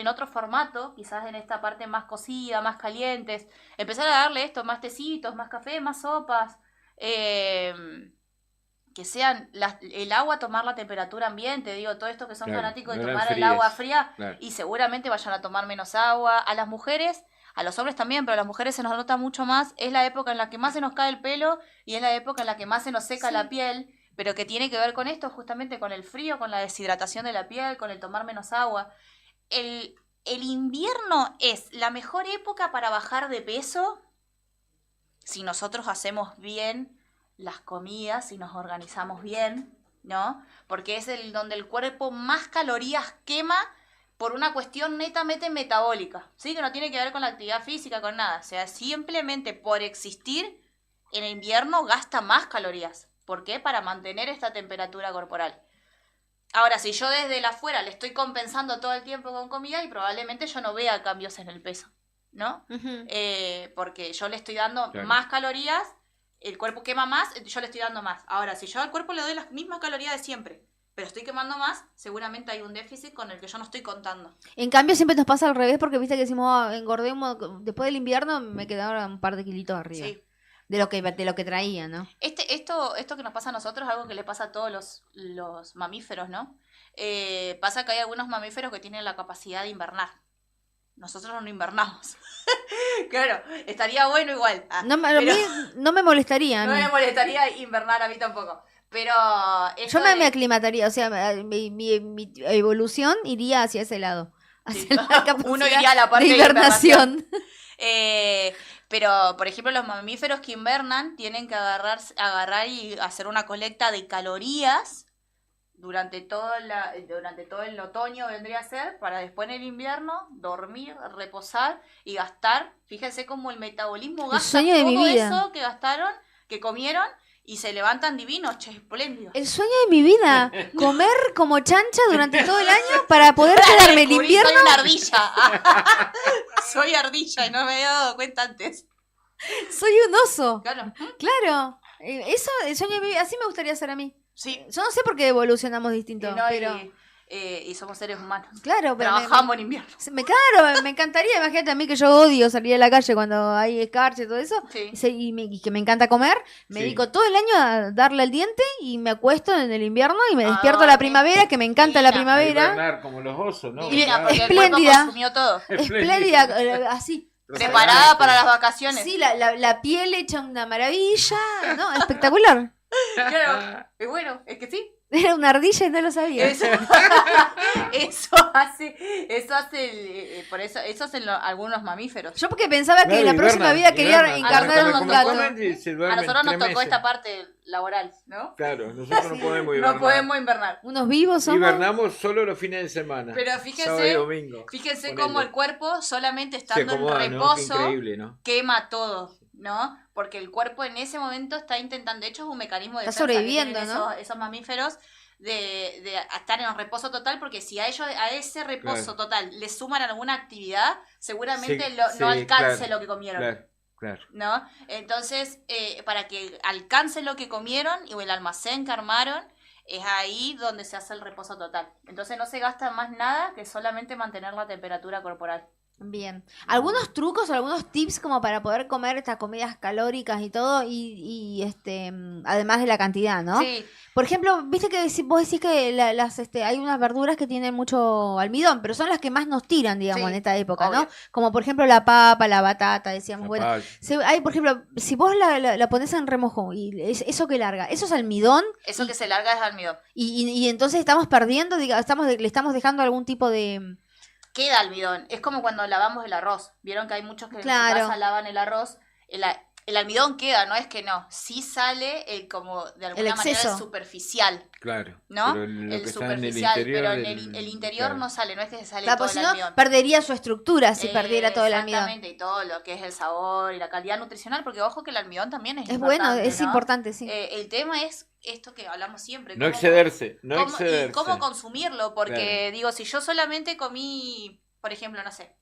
otro formato, quizás en esta parte más cocida, más calientes, empezar a darle esto, más tecitos, más café, más sopas, que sean el agua, tomar la temperatura ambiente, digo, todo esto que son Claro, fanáticos de no la tomar el enfríes. agua fría, Claro. y seguramente vayan a tomar menos agua. A las mujeres, a los hombres también, pero a las mujeres se nos nota mucho más, es la época en la que más se nos cae el pelo y es la época en la que más se nos seca la piel, pero que tiene que ver con esto, justamente con el frío, con la deshidratación de la piel, con el tomar menos agua. El invierno es la mejor época para bajar de peso si nosotros hacemos bien las comidas, si nos organizamos bien, ¿no? Porque es donde el cuerpo más calorías quema por una cuestión netamente metabólica, ¿sí? Que no tiene que ver con la actividad física, con nada. O sea, simplemente por existir, en el invierno gasta más calorías. ¿Por qué? Para mantener esta temperatura corporal. Ahora, si yo desde la afuera le estoy compensando todo el tiempo con comida, y probablemente yo no vea cambios en el peso, ¿no? Porque yo le estoy dando Claro. más calorías, el cuerpo quema más, yo le estoy dando más. Ahora, si yo al cuerpo le doy las mismas calorías de siempre, pero estoy quemando más, seguramente hay un déficit con el que yo no estoy contando. En cambio siempre nos pasa al revés porque viste que decimos, engordé después del invierno me quedaron un par de kilitos arriba. Sí. De lo que traía, ¿no? Esto que nos pasa a nosotros es algo que le pasa a todos los mamíferos, ¿no? Pasa que hay algunos mamíferos que tienen la capacidad de invernar. Nosotros no invernamos. Claro, estaría bueno igual. A mí no me molestaría. No me molestaría invernar, a mí tampoco. Pero Yo me aclimataría, o sea, mi evolución iría hacia ese lado. Hacia la capacidad Uno iría a la parte de de hibernación. Pero, por ejemplo, los mamíferos que invernan tienen que agarrar y hacer una colecta de calorías durante todo el otoño, vendría a ser, para después en el invierno dormir, reposar y gastar. Fíjense cómo el metabolismo El gasta sueño de mi todo vida. eso que gastaron, que comieron, y se levantan divinos, espléndidos. El sueño de mi vida, comer como chancha durante todo el año para poder quedarme el invierno. Soy una ardilla. Soy ardilla y no me había dado cuenta antes. Soy un oso. Claro. Claro. Eso, el sueño de mi vida, así me gustaría ser a mí. Sí. Yo no sé por qué evolucionamos distinto, pero... Y somos seres humanos. Claro, pero trabajamos en invierno. Claro, me encantaría, imagínate a mí que yo odio salir a la calle cuando hay escarcha y todo eso, Sí. y que me encanta comer, me Sí. dedico todo el año a darle al diente y me acuesto en el invierno y me despierto la primavera, que me encanta la primavera. Hibernar como los osos, ¿no? Divina, porque el espléndida. cuerpo consumió todo. Espléndida, así. Preparada para las vacaciones. Sí, la piel hecha una maravilla, ¿no? Espectacular. Claro. Y bueno, es que sí. Era una ardilla y no lo sabía. Eso hace por eso hacen algunos mamíferos. Yo porque pensaba que en la próxima vida quería encarnar en un gato. A nosotros nos tocó esta parte laboral, ¿no? Claro, nosotros no podemos hibernar. No podemos invernar. Unos vivos somos. Hibernamos solo los fines de semana. Pero fíjense cómo el cuerpo solamente estando en reposo, ¿no? Increíble, ¿no? quema todo, ¿no? Porque el cuerpo en ese momento está intentando, de hecho es un mecanismo de está sobreviviendo, ¿no? Esos mamíferos de estar en reposo total, porque si a ese reposo total le suman alguna actividad, seguramente no alcance lo que comieron. Claro. ¿No? Entonces, para que alcance lo que comieron y el almacén que armaron, es ahí donde se hace el reposo total. Entonces no se gasta más nada que solamente mantener la temperatura corporal. Bien. ¿Algunos trucos o algunos tips como para poder comer estas comidas calóricas y todo? Y además de la cantidad, ¿no? Sí. Por ejemplo, viste que vos decís que hay unas verduras que tienen mucho almidón, pero son las que más nos tiran, digamos, en esta época, obvio. ¿no? Como por ejemplo la papa, la batata, decíamos. Bueno, hay, por ejemplo, si vos la pones en remojo y eso que larga, ¿eso es almidón? Eso que se larga es almidón. Y entonces estamos perdiendo, le estamos dejando algún tipo de... Queda almidón. Es como cuando lavamos el arroz. Vieron que hay muchos que en su casa lavan el arroz. El almidón queda, no es que no. Sí sale como de alguna manera superficial. Claro. ¿No? Pero el superficial. Pero en el interior no sale, no es que se sale todo el almidón. Perdería su estructura si perdiera todo el almidón. Exactamente, y todo lo que es el sabor y la calidad nutricional, porque ojo que el almidón también es importante. Bueno, es importante, sí. El tema es esto que hablamos siempre. No excederse. Y cómo consumirlo, porque digo, si yo solamente comí, por ejemplo, no sé,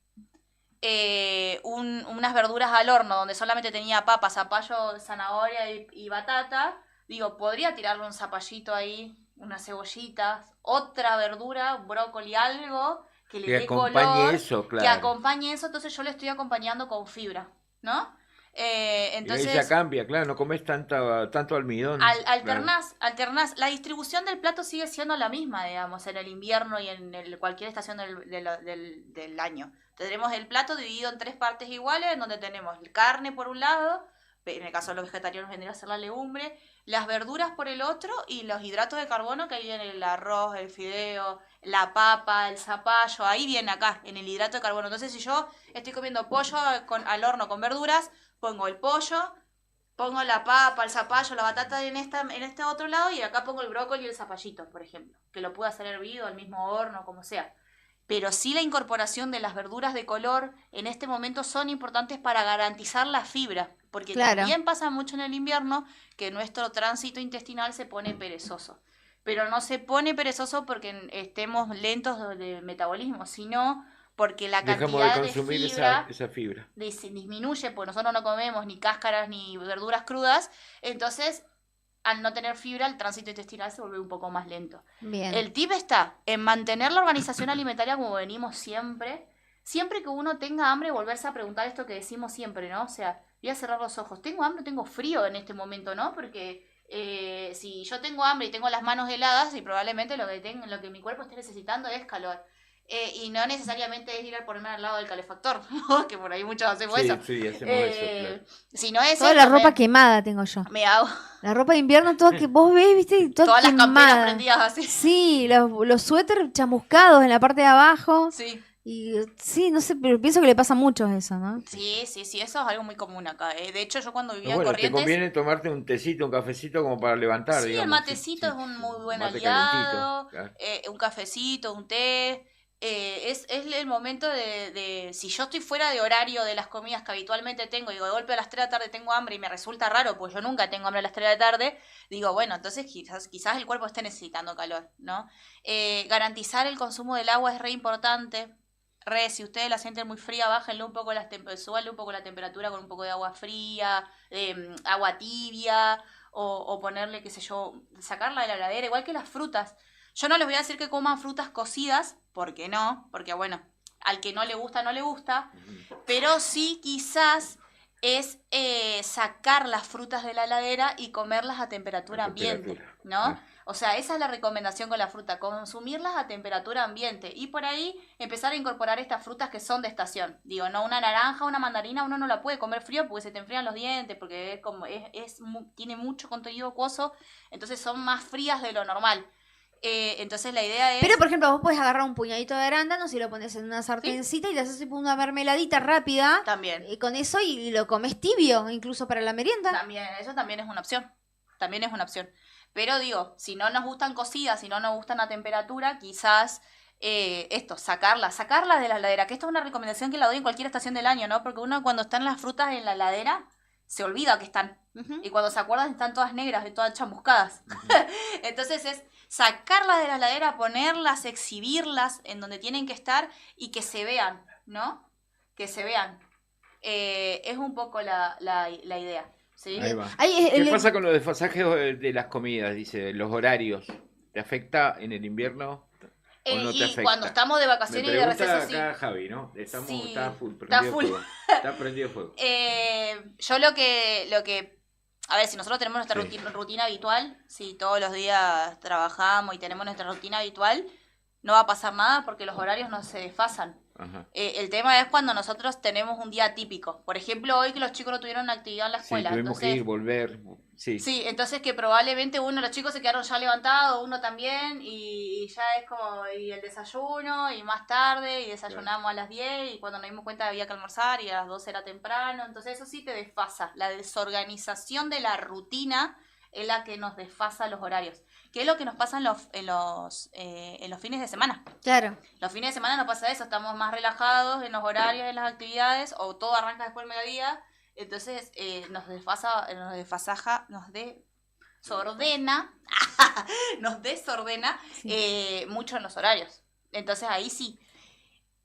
unas verduras al horno donde solamente tenía papa, zapallo, zanahoria y batata, digo, podría tirarle un zapallito ahí, unas cebollitas, otra verdura, brócoli, algo que le dé color, que acompañe eso, entonces yo le estoy acompañando con fibra, ¿no? Entonces, y ahí ya cambia, claro, no comes tanto almidón. Alternás, la distribución del plato sigue siendo la misma, digamos, en el invierno y en cualquier estación del año. Tendremos el plato dividido en 3 partes iguales, en donde tenemos carne por un lado, en el caso de los vegetarianos vendría a ser la legumbre, las verduras por el otro y los hidratos de carbono, que ahí viene el arroz, el fideo, la papa, el zapallo, ahí viene acá, en el hidrato de carbono. Entonces, si yo estoy comiendo pollo al horno con verduras, pongo el pollo, pongo la papa, el zapallo, la batata en este otro lado, y acá pongo el brócoli y el zapallito, por ejemplo, que lo puedo hacer hervido al mismo horno, como sea. Pero sí la incorporación de las verduras de color en este momento son importantes para garantizar la fibra, porque también pasa mucho en el invierno que nuestro tránsito intestinal se pone perezoso. Pero no se pone perezoso porque estemos lentos de metabolismo, sino porque la cantidad de fibra, esa fibra disminuye, porque nosotros no comemos ni cáscaras ni verduras crudas, entonces al no tener fibra el tránsito intestinal se vuelve un poco más lento. Bien. El tip está en mantener la organización alimentaria como venimos siempre que uno tenga hambre, volverse a preguntar esto que decimos siempre, ¿no? O sea, voy a cerrar los ojos, ¿tengo hambre o tengo frío en este momento, no? Porque si yo tengo hambre y tengo las manos heladas, y probablemente lo que mi cuerpo esté necesitando es calor. Y no necesariamente es ir a ponerme al lado del calefactor, ¿no? Que por ahí muchos hacemos eso. Sí, hacemos eso, claro. Sino eso, toda la ropa quemada tengo yo. Me hago. La ropa de invierno, toda que vos ves, viste, todas las camperas prendidas así. Sí, los suéteres chamuscados en la parte de abajo. Sí. Y sí, no sé, pero pienso que le pasa a muchos eso, ¿no? Sí, eso es algo muy común acá. De hecho, yo cuando vivía en Corrientes... Corrientes... te conviene tomarte un tecito, un cafecito como para levantar, sí, digamos. El matecito es un muy buen aliado, claro. Un cafecito, un té... es el momento de si yo estoy fuera de horario de las comidas que habitualmente tengo, digo, de golpe a las 3 de la tarde tengo hambre y me resulta raro, pues yo nunca tengo hambre a las 3 de la tarde, digo, bueno, entonces quizás el cuerpo esté necesitando calor, ¿no? Garantizar el consumo del agua es re importante. Si ustedes la sienten muy fría, bájenle un poco súbanle un poco la temperatura con un poco de agua fría, agua tibia, o ponerle, qué sé yo, sacarla de la heladera, igual que las frutas. Yo no les voy a decir que coman frutas cocidas, porque no, porque bueno, al que no le gusta, no le gusta, pero sí quizás es sacar las frutas de la heladera y comerlas a temperatura ambiente, ¿no? O sea, esa es la recomendación con la fruta, consumirlas a temperatura ambiente y por ahí empezar a incorporar estas frutas que son de estación. Digo, no una naranja, una mandarina, uno no la puede comer frío porque se te enfrían los dientes, porque tiene mucho contenido acuoso, entonces son más frías de lo normal. Entonces la idea es... Pero, por ejemplo, vos puedes agarrar un puñadito de arándanos y lo pones en una sartencita y te haces una mermeladita rápida. También. Con eso y lo comes tibio, incluso para la merienda. También, eso también es una opción. También es una opción. Pero digo, si no nos gustan cocidas, si no nos gustan a temperatura, quizás sacarlas de la heladera. Que esto es una recomendación que la doy en cualquier estación del año, ¿no? Porque uno cuando están las frutas en la heladera se olvida que están. Y cuando se acuerdan están todas negras y todas chamuscadas. Entonces es sacarlas de la heladera, ponerlas, exhibirlas en donde tienen que estar y que se vean, ¿no? Que se vean. Es un poco la idea. ¿Sí? Ahí va. ¿Qué pasa con los desfasajes de las comidas? Dice, los horarios. ¿Te afecta en el invierno o no te afecta? Cuando estamos de vacaciones y de receso, acá sí. Javi, ¿no? Está full, está full. Está prendido fuego. Yo lo que... A ver, si nosotros tenemos nuestra rutina habitual, si todos los días trabajamos y tenemos nuestra rutina habitual, no va a pasar nada porque los horarios no se desfasan. El tema es cuando nosotros tenemos un día típico. Por ejemplo, hoy que los chicos no tuvieron una actividad en la escuela. Tuvimos que ir, volver. Sí, entonces que probablemente los chicos se quedaron ya levantados, uno también, y ya es como y el desayuno, y más tarde, y desayunamos a las 10, y cuando nos dimos cuenta había que almorzar, y a las 12 era temprano. Entonces eso sí te desfasa. La desorganización de la rutina es la que nos desfasa los horarios. ¿Qué es lo que nos pasa en los fines de semana? Claro. Los fines de semana nos pasa eso, estamos más relajados en los horarios, en las actividades, o todo arranca después del mediodía, entonces nos desordena mucho en los horarios. Entonces ahí sí.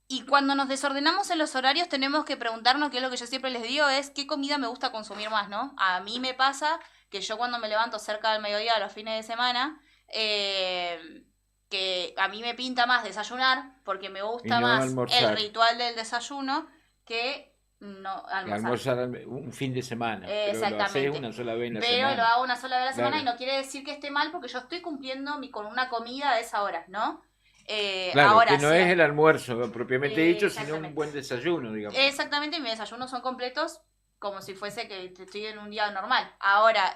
Y cuando nos desordenamos en los horarios tenemos que preguntarnos, que es lo que yo siempre les digo, es qué comida me gusta consumir más, ¿no? A mí me pasa que yo cuando me levanto cerca del mediodía, los fines de semana, que a mí me pinta más desayunar, porque me gusta más almorzar. El ritual del desayuno que no almorzar. Un fin de semana. Exactamente. Pero lo haces una sola vez en la semana. Pero lo hago una sola vez a la semana y no quiere decir que esté mal porque yo estoy cumpliendo con una comida a esa hora, ¿no? Claro, ahora, que no es el almuerzo propiamente dicho, sino un buen desayuno, digamos. Exactamente, mis desayunos son completos como si fuese que estoy en un día normal. Ahora,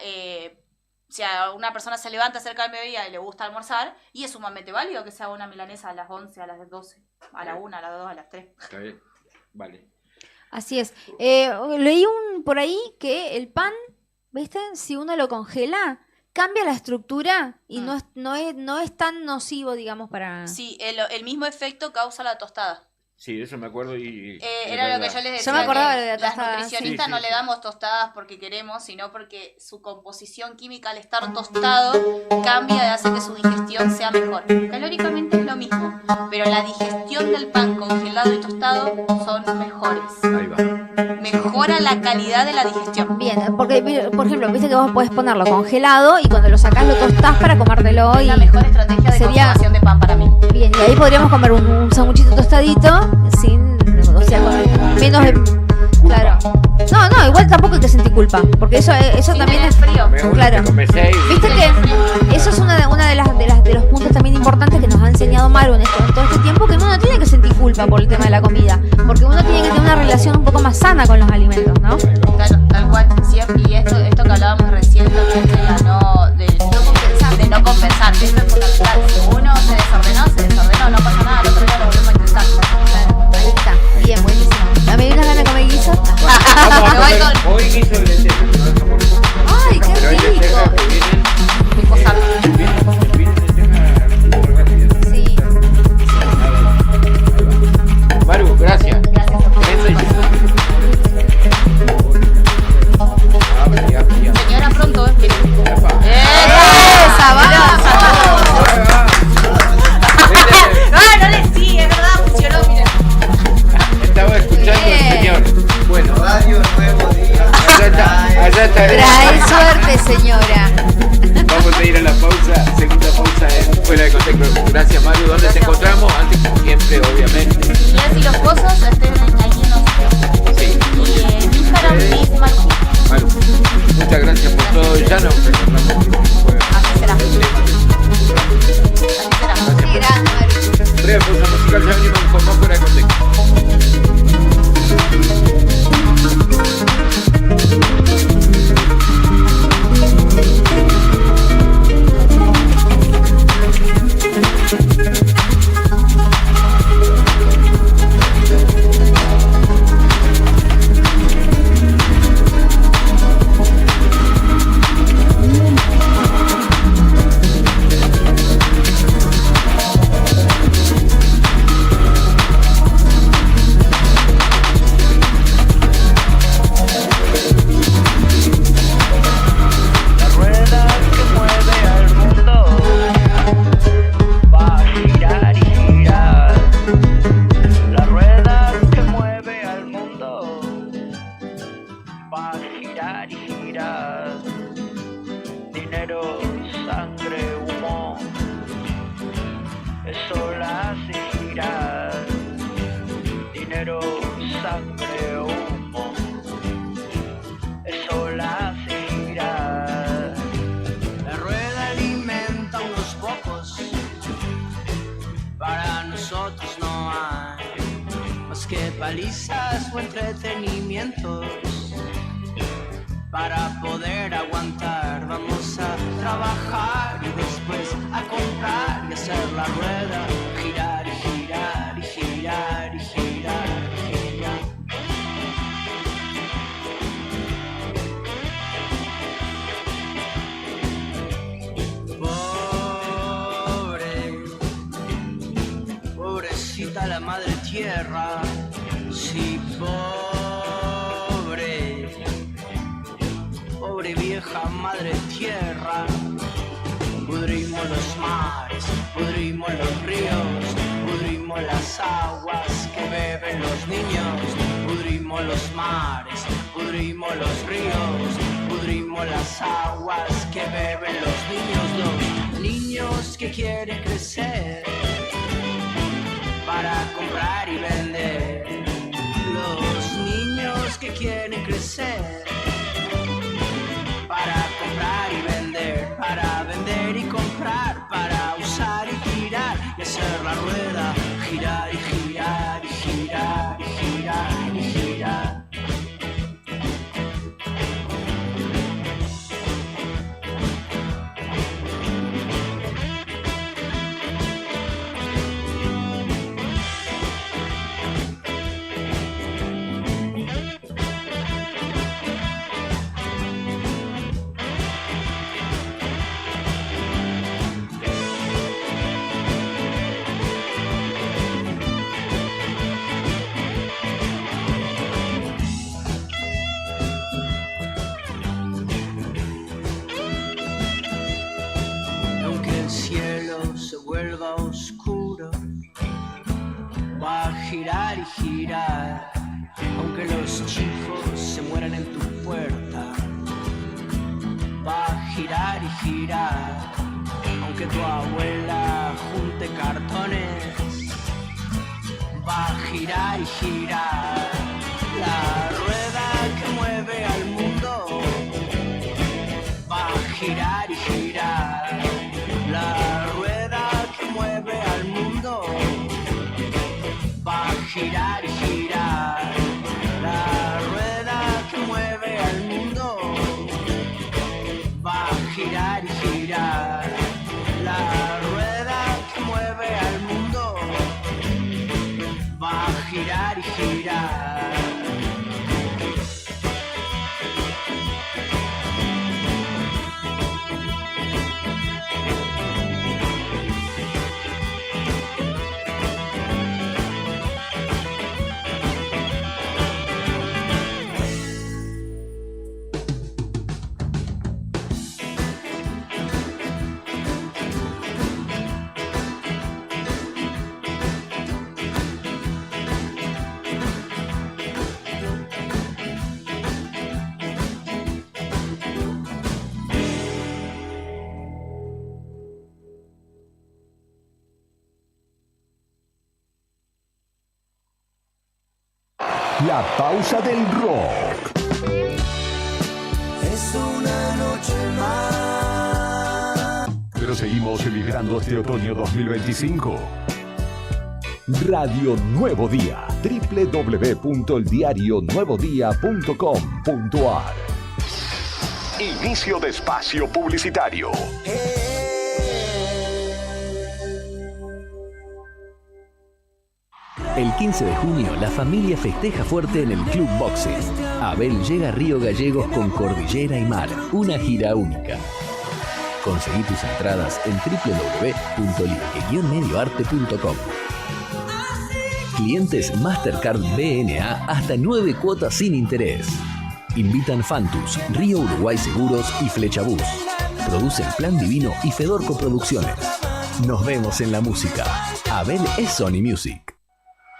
si a una persona se levanta cerca del mediodía y le gusta almorzar, y es sumamente válido que se haga una milanesa a las 11, a las 12, a la 1, a las 2, a las 3. Está bien, vale. Así es. Leí por ahí que el pan, ¿viste? Si uno lo congela, cambia la estructura y no es tan nocivo, digamos, para... Sí, el mismo efecto causa la tostada. Sí, eso me acuerdo y era lo que yo les decía. Yo me acordaba de la las tostada. nutricionistas no le damos tostadas porque queremos, sino porque su composición química al estar tostado cambia y hace que su digestión sea mejor. Calóricamente es lo mismo, pero la digestión del pan congelado y tostado son mejores. Ahí va. Mejora la calidad de la digestión. Bien, porque, por ejemplo, viste que vos podés ponerlo congelado y cuando lo sacás lo tostás para comértelo. Es la mejor estrategia de conservación de pan para mí. Bien, y ahí podríamos comer un sanguchito tostadito sin, o sea, con menos de... Claro. No, igual tampoco hay que sentir culpa, porque eso también es frío. Claro. Viste que eso es una de los puntos también importantes que nos ha enseñado Maru en todo este tiempo, que uno no tiene que sentir culpa por el tema de la comida, porque uno tiene que tener una relación un poco más sana con los alimentos, ¿no? Claro, tal cual. Siempre, y esto que hablábamos recién también de no compensar, que esto es fundamental. Si uno se desordenó, no pasa nada, el otro día lo volvemos a intentar. Ahí está, bien, buenísimo. ¿Me dio unas ganas de comer guiso? Hoy guiso de lentejas. ¡Ay, qué rico! Sí. Maru, gracias. Señora, pronto, no le sí, es verdad, funcionó, miren. Estaba escuchando al señor. Bueno, Radio Nuevo Día. Allá está. Trae suerte, señora. Vamos a ir a la pausa, segunda pausa en Fuera de Contexto. Gracias, Maru. ¿Dónde te encontramos? Antes, como siempre, obviamente. Y los pozos estén ahí en los... Sí. Y en Instagram, Maru, muchas gracias por todo. Ya nos encontramos. Así será. palizas o entretenimientos. Para poder aguantar vamos a trabajar y después a comprar y hacer la rueda girar y girar y girar y girar y girar. Pobrecita la madre tierra, sí, pobre vieja madre tierra. Pudrimos los mares, pudrimos los ríos, pudrimos las aguas que beben los niños. Pudrimos los mares, pudrimos los ríos, pudrimos las aguas que beben los niños. Los niños que quieren crecer para comprar y vender. Los niños que quieren crecer para comprar y vender, para vender y comprar, para usar y girar y hacer la rueda girar y girar y girar y girar y girar. Vuelva oscuro, va a girar y girar, aunque los chicos se mueran en tu puerta. Va a girar y girar, aunque tu abuela junte cartones. Va a girar y girar, la rueda que mueve al mundo. Va a girar y girar, la rueda que mueve al mundo. Va a girar y girar, la rueda que mueve al mundo. Va a girar y girar, la rueda que mueve al mundo. Va a girar y girar. La pausa del rock. Es una noche más. Pero seguimos celebrando este otoño 2025. Radio Nuevo Día. www.eldiarionuevodía.com.ar. Inicio de espacio publicitario. El 15 de junio, la familia festeja fuerte en el Club Boxes. Abel llega a Río Gallegos con Cordillera y Mar, una gira única. Conseguí tus entradas en www.ligue-medioarte.com. Clientes Mastercard BNA hasta 9 cuotas sin interés. Invitan Fantus, Río Uruguay Seguros y Flechabús. Producen Plan Divino y Fedorco Producciones. Nos vemos en la música. Abel es Sony Music.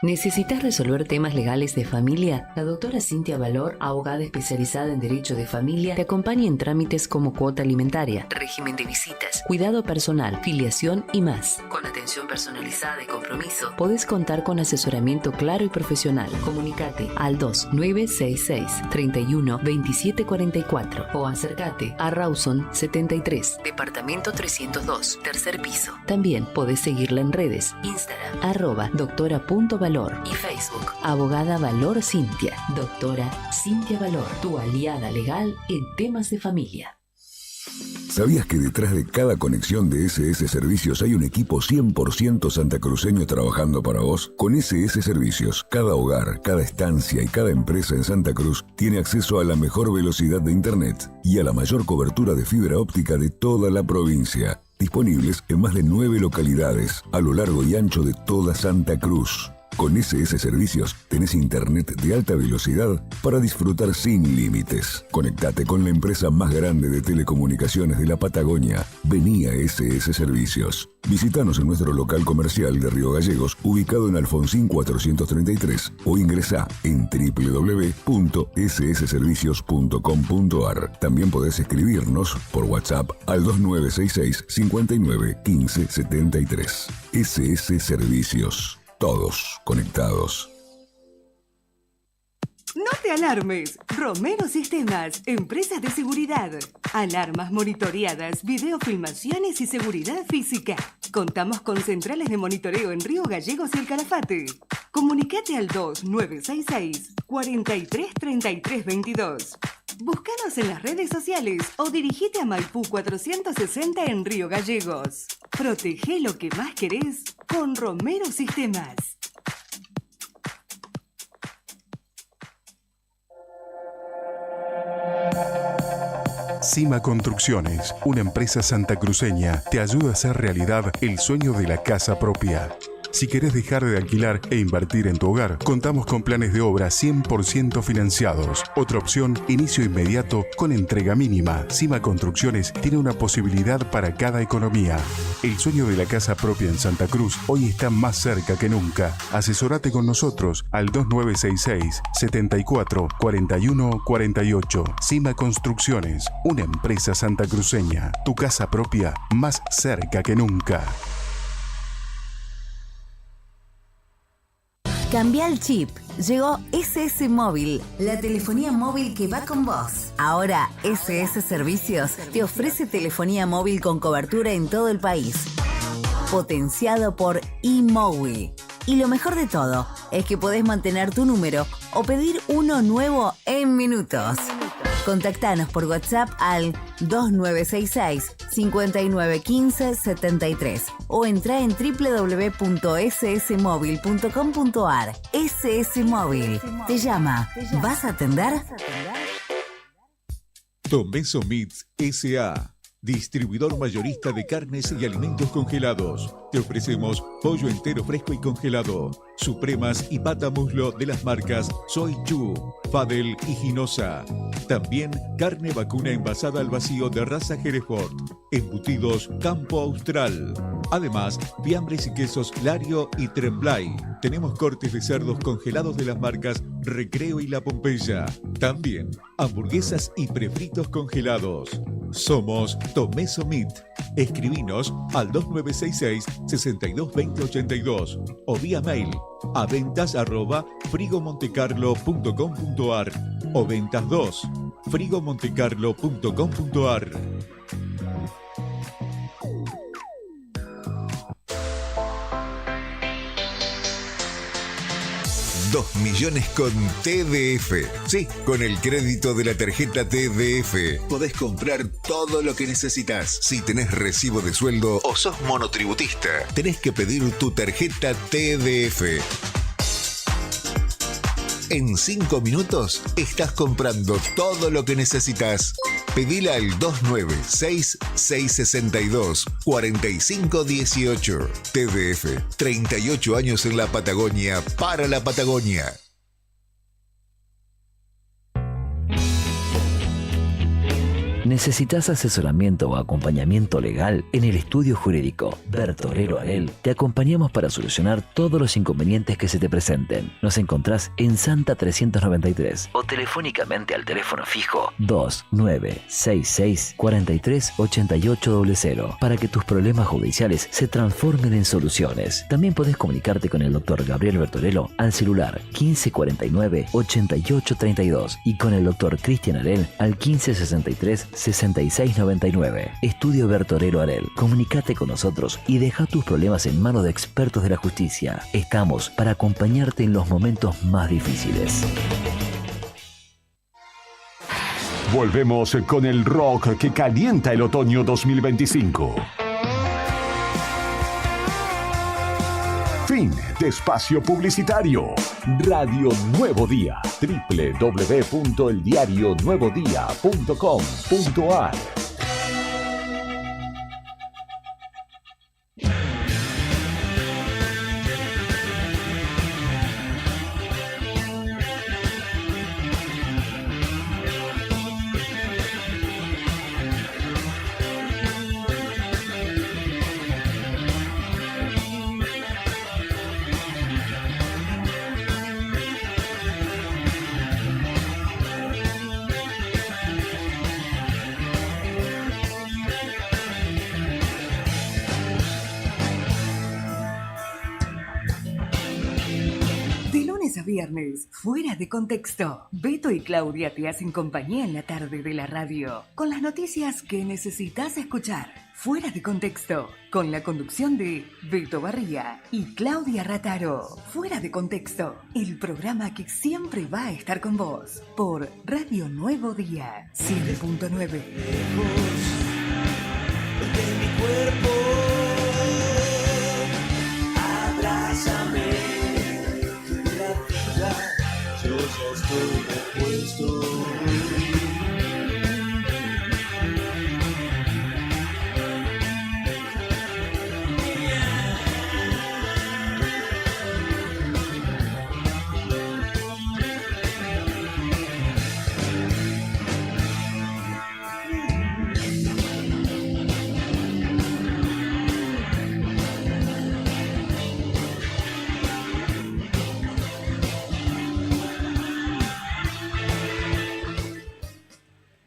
¿Necesitas resolver temas legales de familia? La doctora Cintia Valor, abogada especializada en Derecho de Familia, te acompaña en trámites como cuota alimentaria, régimen de visitas, cuidado personal, filiación y más. Con atención personalizada y compromiso, podés contar con asesoramiento claro y profesional. Comunicate al 2966-312744 o acércate a Rawson 73, departamento 302, tercer piso. También podés seguirla en redes, Instagram, @doctora.valor Valor. Y Facebook, Abogada Valor Cintia. Doctora Cintia Valor, tu aliada legal en temas de familia. ¿Sabías que detrás de cada conexión de SS Servicios hay un equipo 100% santacruceño trabajando para vos? Con SS Servicios, cada hogar, cada estancia y cada empresa en Santa Cruz tiene acceso a la mejor velocidad de Internet y a la mayor cobertura de fibra óptica de toda la provincia. Disponibles en más de 9 localidades a lo largo y ancho de toda Santa Cruz. Con SS Servicios tenés internet de alta velocidad para disfrutar sin límites. Conectate con la empresa más grande de telecomunicaciones de la Patagonia. Vení a SS Servicios. Visítanos en nuestro local comercial de Río Gallegos, ubicado en Alfonsín 433, o ingresá en www.ssservicios.com.ar. También podés escribirnos por WhatsApp al 2966 59 15 73. SS Servicios. Todos conectados. No te alarmes. Romero Sistemas, empresas de seguridad. Alarmas monitoreadas, videofilmaciones y seguridad física. Contamos con centrales de monitoreo en Río Gallegos y El Calafate. Comunicate al 2966 43 33 22. Búscanos en las redes sociales o dirigite a Maipú 460 en Río Gallegos. Protege lo que más querés con Romero Sistemas. Cima Construcciones, una empresa santacruceña, te ayuda a hacer realidad el sueño de la casa propia. Si querés dejar de alquilar e invertir en tu hogar, contamos con planes de obra 100% financiados. Otra opción, inicio inmediato con entrega mínima. Cima Construcciones tiene una posibilidad para cada economía. El sueño de la casa propia en Santa Cruz hoy está más cerca que nunca. Asesorate con nosotros al 2966 74 41 48. Cima Construcciones, una empresa santacruceña. Tu casa propia más cerca que nunca. Cambia el chip. Llegó SS Móvil, la telefonía móvil que va con vos. Ahora, SS Servicios te ofrece telefonía móvil con cobertura en todo el país. Potenciado por eMóvil. Y lo mejor de todo es que podés mantener tu número o pedir uno nuevo en minutos. Contactanos por WhatsApp al 2966 5915 73 o entra en www.ssmóvil.com.ar. SS Móvil te llama. ¿Vas a atender? Tomeso Meats S.A., distribuidor mayorista de carnes y alimentos congelados. Te ofrecemos pollo entero fresco y congelado, supremas y pata muslo de las marcas Soy Chu, Fadel y Ginosa. También carne vacuna envasada al vacío de raza Hereford, embutidos Campo Austral. Además, fiambres y quesos Lario y Tremblay. Tenemos cortes de cerdos congelados de las marcas Recreo y La Pompeya. También hamburguesas y prefritos congelados. Somos Tomeso Meat. Escribinos al 2966 622082 o vía mail a ventas@frigomontecarlo.com.ar o ventas2 frigomontecarlo.com.ar. 2 millones con TDF. Sí, con el crédito de la tarjeta TDF podés comprar todo lo que necesitas. Si tenés recibo de sueldo o sos monotributista, tenés que pedir tu tarjeta TDF. En 5 minutos estás comprando todo lo que necesitas. Pedila al 296-662-4518. TDF, 38 años en la Patagonia, para la Patagonia. ¿Necesitas asesoramiento o acompañamiento legal? En el estudio jurídico Bertorero Arel te acompañamos para solucionar todos los inconvenientes que se te presenten. Nos encontrás en Santa 393 o telefónicamente al teléfono fijo 2966 43 8800 para que tus problemas judiciales se transformen en soluciones. También podés comunicarte con el doctor Gabriel Bertorello al celular 1549 8832 y con el doctor Cristian Arel al 1563 6699. Estudio Bertorero Arel. Comunicate con nosotros y deja tus problemas en manos de expertos de la justicia. Estamos para acompañarte en los momentos más difíciles. Volvemos con el rock que calienta el otoño 2025. Fin de espacio publicitario. Radio Nuevo Día. www.eldiarionuevodía.com.ar. Viernes, fuera de contexto. Beto y Claudia te hacen compañía en la tarde de la radio, con las noticias que necesitas escuchar. Fuera de contexto, con la conducción de Beto Barría y Claudia Rataro. Fuera de contexto, el programa que siempre va a estar con vos, por Radio Nuevo Día, 7.9. De mi cuerpo, abrázame. Yo ya estoy repuesto.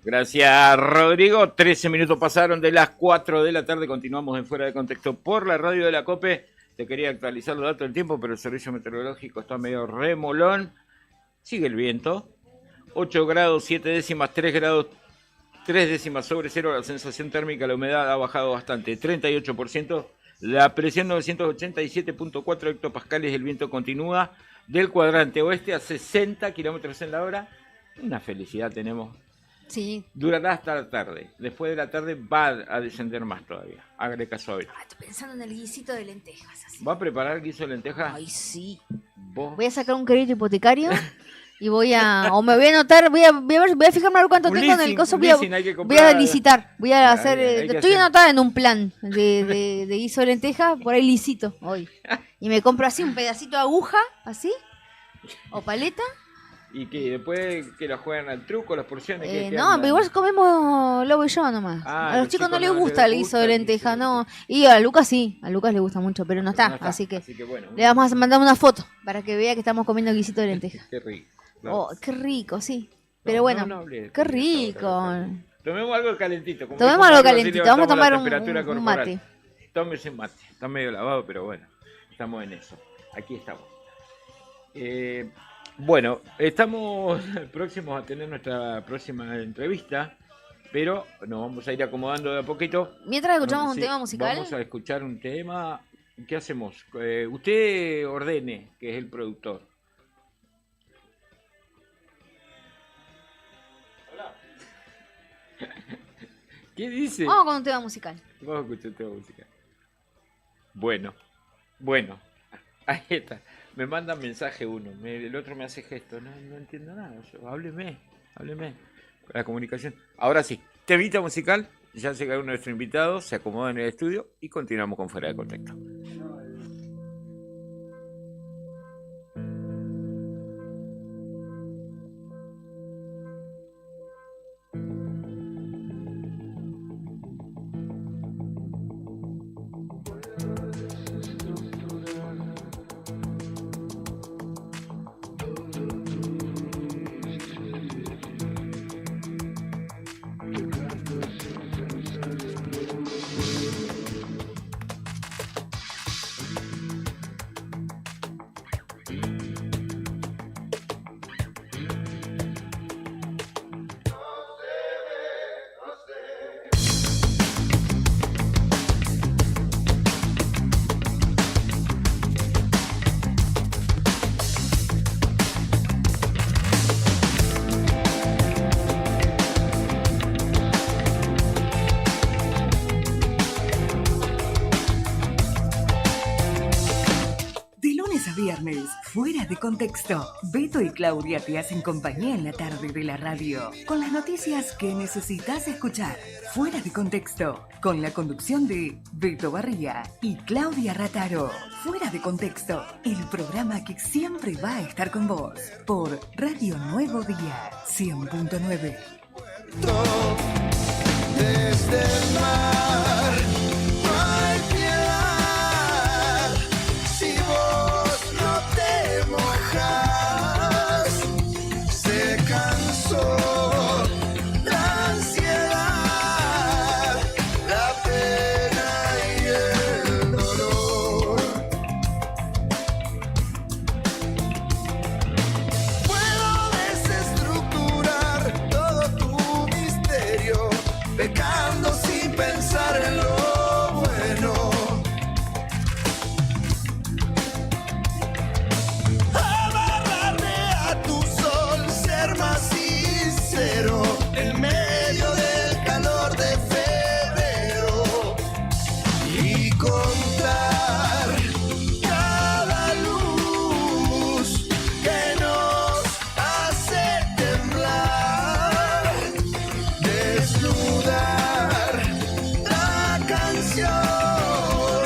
Gracias, Rodrigo. 13 minutos pasaron de las 4 de la tarde. Continuamos en Fuera de Contexto por la radio de la COPE. Te quería actualizar los datos del tiempo, pero el servicio meteorológico está medio remolón. Sigue el viento. 8 grados, 7 décimas, 3 grados, 3 décimas sobre cero. La sensación térmica, la humedad ha bajado bastante, 38%. La presión 987.4 hectopascales. El viento continúa del cuadrante oeste a 60 kilómetros en la hora. Una felicidad tenemos. Sí. Durará hasta la tarde. Después de la tarde va a descender más todavía. Hágale caso a ver. Estoy pensando en el guisito de lentejas. Así. ¿Va a preparar guiso de lentejas? Ay, sí. ¿Vos? Voy a sacar un crédito hipotecario y voy a... O me voy a anotar, voy a fijarme a ver cuánto tengo en el coso. Voy a licitar. Voy a hacer... estoy anotada en un plan de guiso de lentejas. Por ahí licito hoy. Y me compro así un pedacito de aguja, así. O paleta. Y que después que la juegan al truco, las porciones. No, pero igual comemos Lobo y yo nomás. A los chicos no les gusta el guiso de lenteja, no. Y a Lucas sí, a Lucas le gusta mucho, pero no está. Así que bueno, le vamos a mandar una foto para que vea que estamos comiendo guisito de lenteja. Qué rico. Oh, qué rico, sí. Pero bueno, qué rico. Tomemos algo calentito. Tomemos algo calentito, vamos a tomar un mate. Tómese un mate, está medio lavado, pero bueno, estamos en eso. Aquí estamos. Bueno, estamos próximos a tener nuestra próxima entrevista, pero nos vamos a ir acomodando de a poquito. Mientras escuchamos un tema musical. Vamos a escuchar un tema. ¿Qué hacemos? Usted ordene, que es el productor. Hola. ¿Qué dice? Vamos con un tema musical. Vamos a escuchar un tema musical. Bueno, ahí está. Me manda mensaje uno, el otro me hace gesto, no entiendo nada, hábleme, la comunicación. Ahora sí, temita musical, ya llega uno de nuestros invitados, se acomoda en el estudio y continuamos con Fuera de Contexto. de contexto. Beto y Claudia te hacen compañía en la tarde de la radio, con las noticias que necesitas escuchar. Fuera de contexto, con la conducción de Beto Barría y Claudia Rataro. Fuera de contexto, el programa que siempre va a estar con vos, por Radio Nuevo Día 100.9. Desde el mar no hay piedad si vos no te mojas. Se cansó la ansiedad, la pena y el dolor. Puedo desestructurar todo tu misterio, pecando sin pensar en lo bueno. Amarrarme a tu sol, ser más sincero en medio del calor de febrero y contar cada luz que nos hace temblar. Desnudar la canción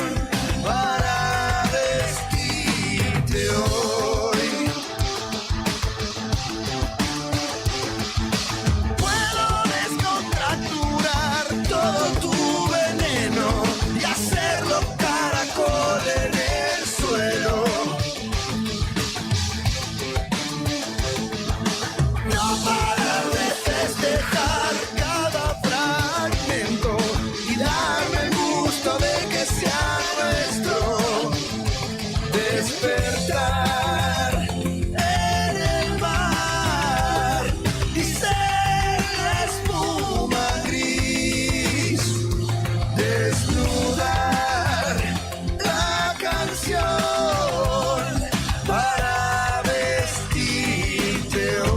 para vestirte hoy. Puedo descontracturar todo tu veneno y hacerlo caracol en el suelo. No parar de festejar cada fragmento y darme el gusto de que sea nuestro. Despertar en el mar y ser la espuma gris. Desnudar la canción para vestirte hoy.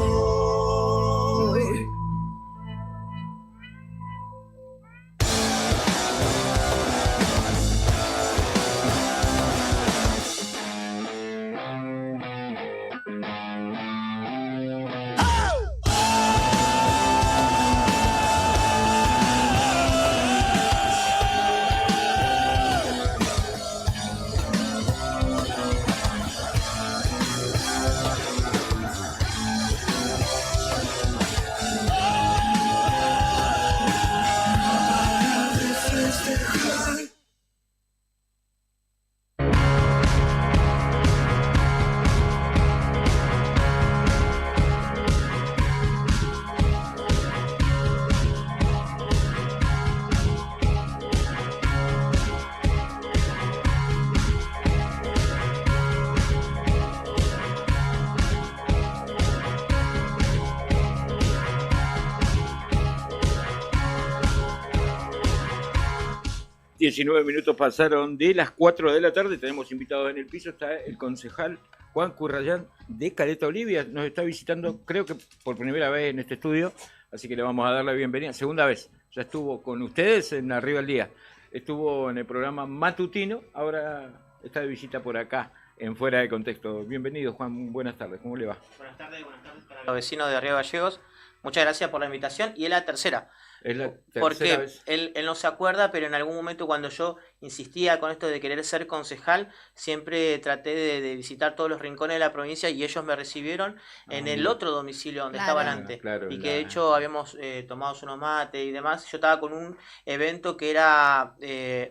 ...19 minutos pasaron de las 4 de la tarde... ...tenemos invitados en el piso... ...está el concejal Juan Currayán de Caleta Olivia... ...nos está visitando, creo que por primera vez en este estudio... ...así que le vamos a dar la bienvenida... ...segunda vez, ya estuvo con ustedes en Arriba el Día... ...estuvo en el programa matutino... ...ahora está de visita por acá... ...en Fuera de Contexto. Bienvenido, Juan, buenas tardes, ¿cómo le va? Buenas tardes para los vecinos de Arriba Gallegos. Muchas gracias por la invitación. Y es la tercera. Es la tercera porque vez. él no se acuerda, pero en algún momento cuando yo insistía con esto de querer ser concejal, siempre traté de visitar todos los rincones de la provincia y ellos me recibieron en el otro domicilio donde estaban antes. Y que de hecho habíamos tomado unos mates y demás. Yo estaba con un evento que era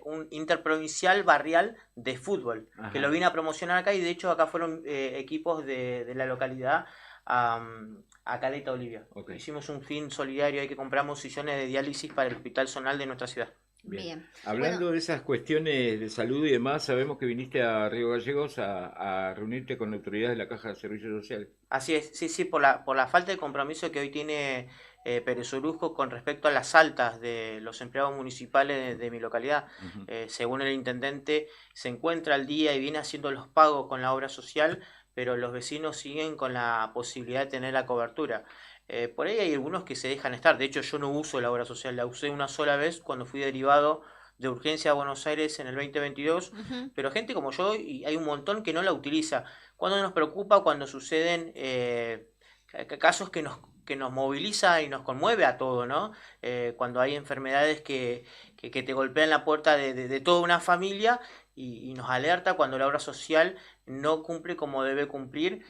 un interprovincial barrial de fútbol, que lo vine a promocionar acá y de hecho acá fueron equipos de la localidad a Caleta Olivia. Hicimos un fin solidario ahí que compramos sillones de diálisis para el hospital zonal de nuestra ciudad. Bien. Hablando de esas cuestiones de salud y demás, sabemos que viniste a Río Gallegos a reunirte con la autoridad de la Caja de Servicios Sociales. Así es, sí, por la falta de compromiso que hoy tiene Pérez Oruzco con respecto a las altas de los empleados municipales de mi localidad. Según el intendente, se encuentra al día y viene haciendo los pagos con la obra social, pero los vecinos siguen con la posibilidad de tener la cobertura. Por ahí hay algunos que se dejan estar. De hecho, yo no uso la obra social, la usé una sola vez cuando fui derivado de urgencia a Buenos Aires en el 2022, pero gente como yo, y hay un montón que no la utiliza. Cuando nos preocupa, cuando suceden casos que nos moviliza y nos conmueve a todo, ¿no? Cuando hay enfermedades que te golpean la puerta de toda una familia y nos alerta cuando la obra social no cumple como debe cumplir,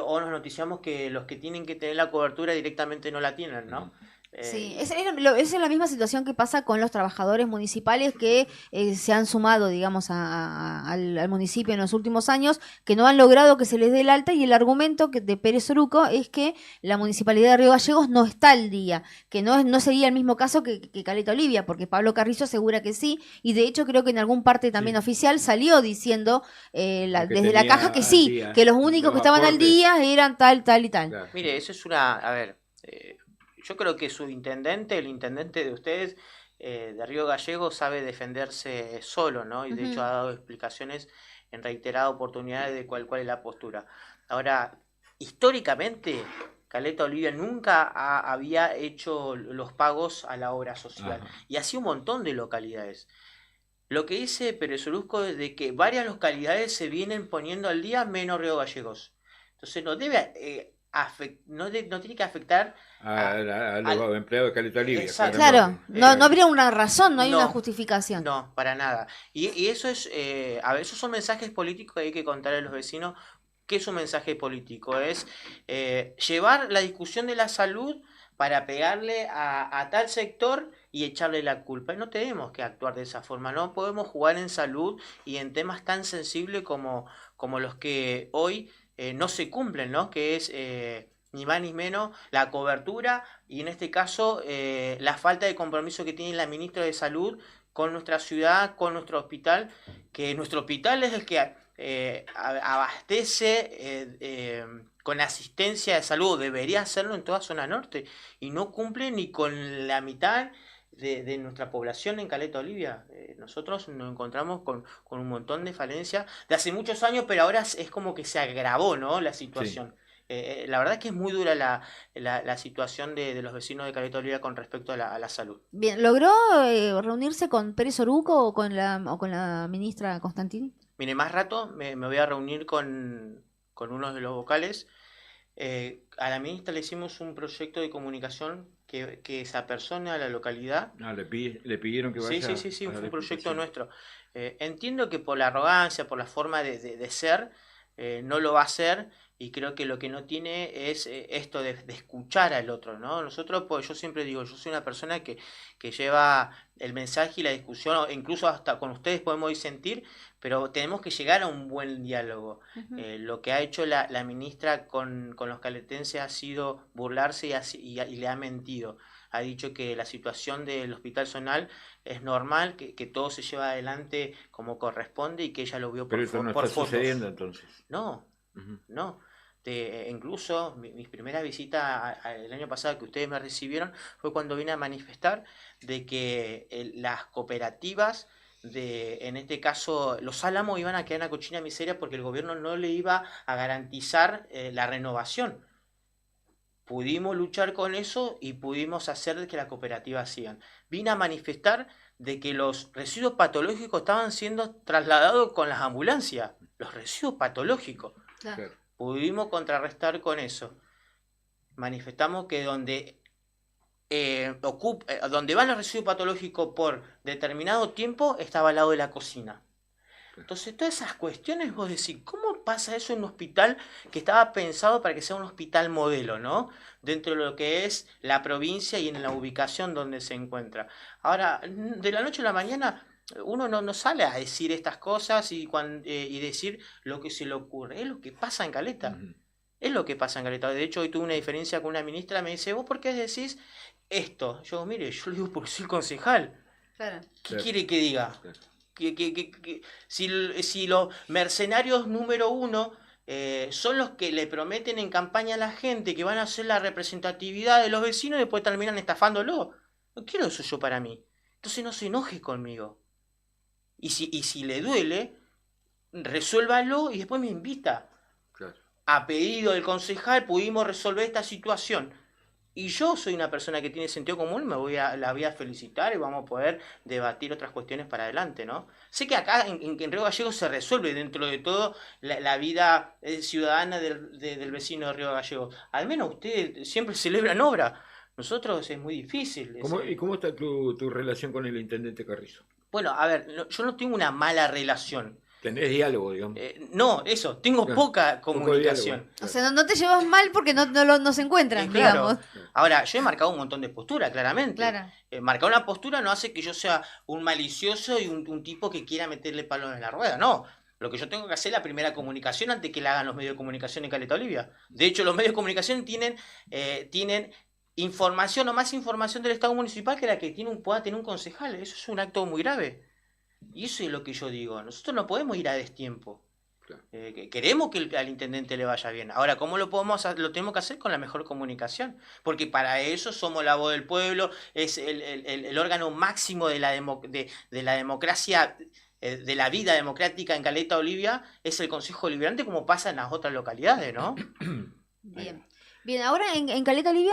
o nos noticiamos que los que tienen que tener la cobertura directamente no la tienen, ¿no? Sí, esa es la misma situación que pasa con los trabajadores municipales que se han sumado, digamos, al municipio en los últimos años, que no han logrado que se les dé el alta, y el argumento de Pérez Oruco es que la Municipalidad de Río Gallegos no está al día, que no sería el mismo caso que Caleta Olivia, porque Pablo Carrizo asegura que sí, y de hecho creo que en algún parte también oficial salió diciendo desde la caja que sí, que los únicos que estaban al día eran tal y tal. Claro. Mire, eso es a ver, yo creo que el intendente de ustedes de Río Gallegos sabe defenderse solo, ¿no? Y de hecho ha dado explicaciones en reiteradas oportunidades de cuál es la postura. Ahora, históricamente, Caleta Olivia nunca había hecho los pagos a la obra social. Y así un montón de localidades. Lo que dice Pérez Oruco es de que varias localidades se vienen poniendo al día, menos Río Gallegos. Entonces no debe... no tiene que afectar a los empleados de Caleta Olivia. Claro, no habría una razón, no hay una justificación. No, para nada. Y eso es, esos son mensajes políticos que hay que contarle a los vecinos. ¿Qué es un mensaje político? Es llevar la discusión de la salud para pegarle a tal sector y echarle la culpa. Y no tenemos que actuar de esa forma, no podemos jugar en salud y en temas tan sensibles como los que hoy no se cumplen, ¿no? Que es ni más ni menos la cobertura y en este caso la falta de compromiso que tiene la ministra de Salud con nuestra ciudad, con nuestro hospital, que nuestro hospital es el que abastece con asistencia de salud, debería hacerlo en toda zona norte y no cumple ni con la mitad de nuestra población en Caleta Olivia. Nosotros nos encontramos con un montón de falencias de hace muchos años, pero ahora es como que se agravó, ¿no? La situación. Sí. La verdad es que es muy dura la situación de los vecinos de Caleta Olivia con respecto a la salud. Bien, ¿logró reunirse con Pérez Oruco o con la ministra Constantín? Mire, más rato me voy a reunir con uno de los vocales. A la ministra le hicimos un proyecto de comunicación que se apersone a la localidad. Le pidieron que vaya. Sí, fue un proyecto nuestro. Entiendo que por la arrogancia, por la forma de ser, no lo va a hacer, y creo que lo que no tiene es esto de escuchar al otro, ¿no? Nosotros, pues yo siempre digo, yo soy una persona que lleva el mensaje y la discusión, incluso hasta con ustedes podemos disentir, pero tenemos que llegar a un buen diálogo. Lo que ha hecho la ministra con los caletenses ha sido burlarse y le ha mentido. Ha dicho que la situación del Hospital Zonal es normal, que todo se lleva adelante como corresponde y que ella lo vio por fotos. Pero eso no está sucediendo entonces. No, no. Incluso mis primeras visitas el año pasado que ustedes me recibieron fue cuando vine a manifestar de que las cooperativas en este caso los Álamos iban a quedar en la cochina miseria porque el gobierno no le iba a garantizar la renovación. Pudimos luchar con eso y pudimos hacer que las cooperativas sigan. Vine a manifestar de que los residuos patológicos estaban siendo trasladados con las ambulancias. Los residuos patológicos. Claro. Pudimos contrarrestar con eso. Manifestamos que donde van los residuos patológicos por determinado tiempo estaba al lado de la cocina. Entonces todas esas cuestiones vos decís, ¿cómo pasa eso en un hospital que estaba pensado para que sea un hospital modelo, ¿no? Dentro de lo que es la provincia y en la ubicación donde se encuentra. Ahora, de la noche a la mañana uno no sale a decir estas cosas y decir lo que se le ocurre. Es lo que pasa en Caleta. Es lo que pasa en Caleta. De hecho, hoy tuve una diferencia con una ministra, me dice, ¿vos por qué decís esto? Yo, mire, yo le digo porque soy concejal. Claro. ¿Qué quiere que diga? Claro. Si los mercenarios número uno son los que le prometen en campaña a la gente que van a hacer la representatividad de los vecinos y después terminan estafándolo. No quiero eso yo para mí. Entonces no se enoje conmigo. Y si le duele, resuélvalo y después me invita. Claro. A pedido del concejal pudimos resolver esta situación. Y yo soy una persona que tiene sentido común, la voy a felicitar y vamos a poder debatir otras cuestiones para adelante, ¿no? Sé que acá en Río Gallegos se resuelve dentro de todo la vida ciudadana del vecino de Río Gallegos. Al menos ustedes siempre celebran obra. Nosotros es muy difícil. ¿Y cómo está tu relación con el intendente Carrizo? Bueno, a ver, yo no tengo una mala relación. ¿Tenés diálogo, digamos? No, eso, tengo poca comunicación. O sea, no te llevas mal porque no se encuentran, Claro. digamos. Ahora, yo he marcado un montón de posturas, claramente. Claro. Marcar una postura no hace que yo sea un malicioso y un tipo que quiera meterle palos en la rueda, no. Lo que yo tengo que hacer es la primera comunicación antes que la hagan los medios de comunicación en Caleta Olivia. De hecho, los medios de comunicación tienen información o más información del Estado municipal que la que pueda tener un concejal. Eso es un acto muy grave. Y eso es lo que yo digo. Nosotros no podemos ir a destiempo. Claro. Queremos que al intendente le vaya bien. Ahora, ¿cómo lo podemos hacer? Lo tenemos que hacer con la mejor comunicación. Porque para eso somos la voz del pueblo, es el órgano máximo de la democracia, de la vida democrática en Caleta Olivia, es el Consejo Deliberante, como pasa en las otras localidades, ¿no? Bien. Bien, ahora en Caleta Olivia,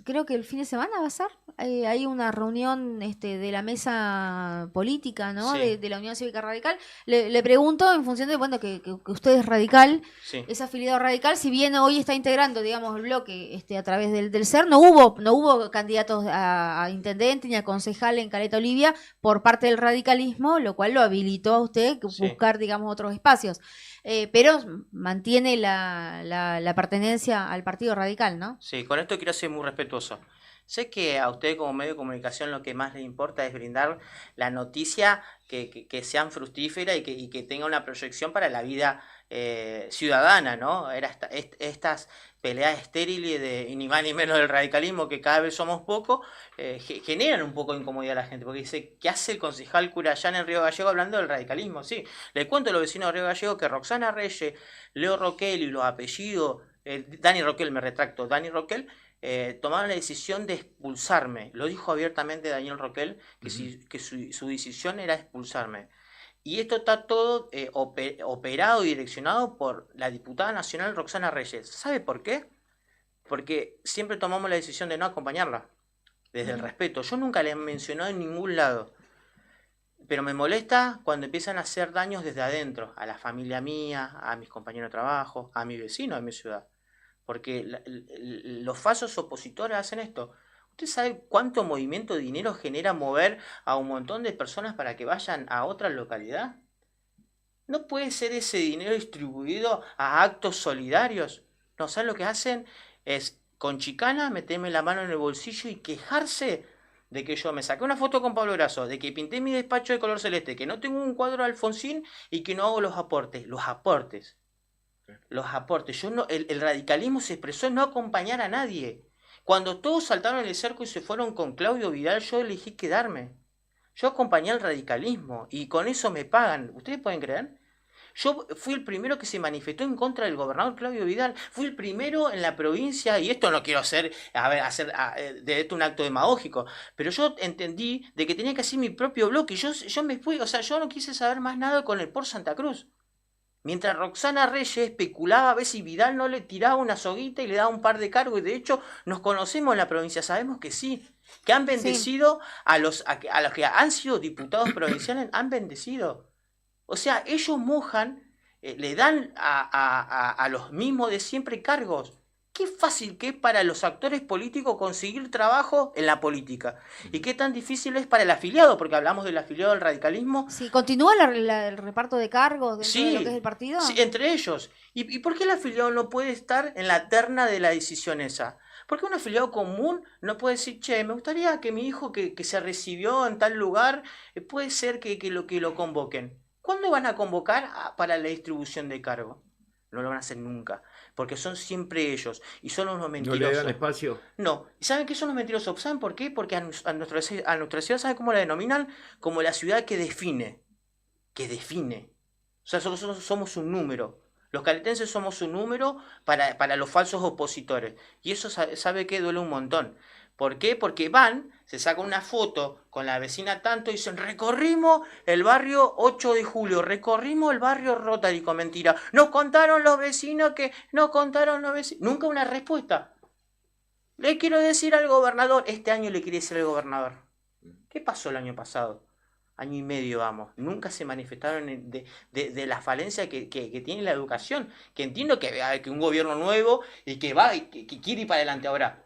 creo que el fin de semana va a ser, hay una reunión de la mesa política, ¿no? Sí. De la Unión Cívica Radical. Le pregunto, en función de, bueno, que usted es radical, sí, es afiliado radical, si bien hoy está integrando, digamos, el bloque a través del SER, no hubo candidatos a intendente ni a concejal en Caleta Olivia por parte del radicalismo, lo cual lo habilitó a usted buscar, digamos, otros espacios. Pero mantiene la pertenencia al Partido Radical, ¿no? Sí, con esto quiero ser muy respetuoso. Sé que a usted como medio de comunicación lo que más le importa es brindar la noticia que sean fructífera y que tenga una proyección para la vida ciudadana, ¿no? Estas peleas estériles y ni más ni menos del radicalismo, que cada vez somos pocos, generan un poco de incomodidad a la gente, porque dice, ¿qué hace el concejal Curayán en Río Gallegos hablando del radicalismo? Sí, le cuento a los vecinos de Río Gallegos que Roxana Reyes, Leo Roquel y los apellidos, Dani Roquel, Dani Roquel, tomaron la decisión de expulsarme. Lo dijo abiertamente Daniel Roquel, que su decisión era expulsarme. Y esto está todo operado y direccionado por la diputada nacional Roxana Reyes. ¿Sabe por qué? Porque siempre tomamos la decisión de no acompañarla, desde el respeto. Yo nunca le he mencionado en ningún lado. Pero me molesta cuando empiezan a hacer daños desde adentro, a la familia mía, a mis compañeros de trabajo, a mi vecino, a mi ciudad. Porque los falsos opositores hacen esto. ¿Usted sabe cuánto movimiento de dinero genera mover a un montón de personas para que vayan a otra localidad? ¿No puede ser ese dinero distribuido a actos solidarios? No, ¿saben lo que hacen? Es con chicana meterme la mano en el bolsillo y quejarse de que yo me saqué una foto con Pablo Grasso, de que pinté mi despacho de color celeste, que no tengo un cuadro de Alfonsín y que no hago los aportes. Los aportes. El radicalismo se expresó en no acompañar a nadie. Cuando todos saltaron el cerco y se fueron con Claudio Vidal, yo elegí quedarme. Yo acompañé al radicalismo y con eso me pagan. ¿Ustedes pueden creer? Yo fui el primero que se manifestó en contra del gobernador Claudio Vidal. Fui el primero en la provincia, y esto no quiero hacer de esto un acto demagógico, pero yo entendí de que tenía que hacer mi propio bloque. Yo me fui, yo no quise saber más nada con el por Santa Cruz. Mientras Roxana Reyes especulaba a ver si Vidal no le tiraba una soguita y le daba un par de cargos, y de hecho nos conocemos en la provincia, sabemos que sí, que han bendecido a los que han sido diputados provinciales, han bendecido. O sea, ellos mojan, le dan a los mismos de siempre cargos. Qué fácil que es para los actores políticos conseguir trabajo en la política. Y qué tan difícil es para el afiliado, porque hablamos del afiliado del radicalismo. Sí, ¿continúa el reparto de cargos dentro de lo que es el partido? Sí, entre ellos. ¿Y por qué el afiliado no puede estar en la terna de la decisión esa? ¿Por qué un afiliado común no puede decir, che, me gustaría que mi hijo que se recibió en tal lugar, puede ser que lo convoquen? ¿Cuándo van a convocar para la distribución de cargo? No lo van a hacer nunca, porque son siempre ellos, y son unos mentirosos. ¿No le dan espacio? No, ¿y saben qué son los mentirosos? ¿Saben por qué? Porque a nuestra ciudad, ¿saben cómo la denominan? Como la ciudad que define. O sea, somos un número. Los caletenses somos un número para los falsos opositores, y eso, ¿sabe qué? Duele un montón. ¿Por qué? Porque se sacan una foto con la vecina tanto y dicen, recorrimos el barrio 8 de julio, recorrimos el barrio Rotary, con mentira. Nos contaron los vecinos. Nunca una respuesta. Le quiero decir al gobernador, este año le quiere decir al gobernador. ¿Qué pasó el año pasado? Año y medio vamos. Nunca se manifestaron de la falencia que tiene la educación. Que entiendo que un gobierno nuevo y que va y que quiere ir para adelante ahora.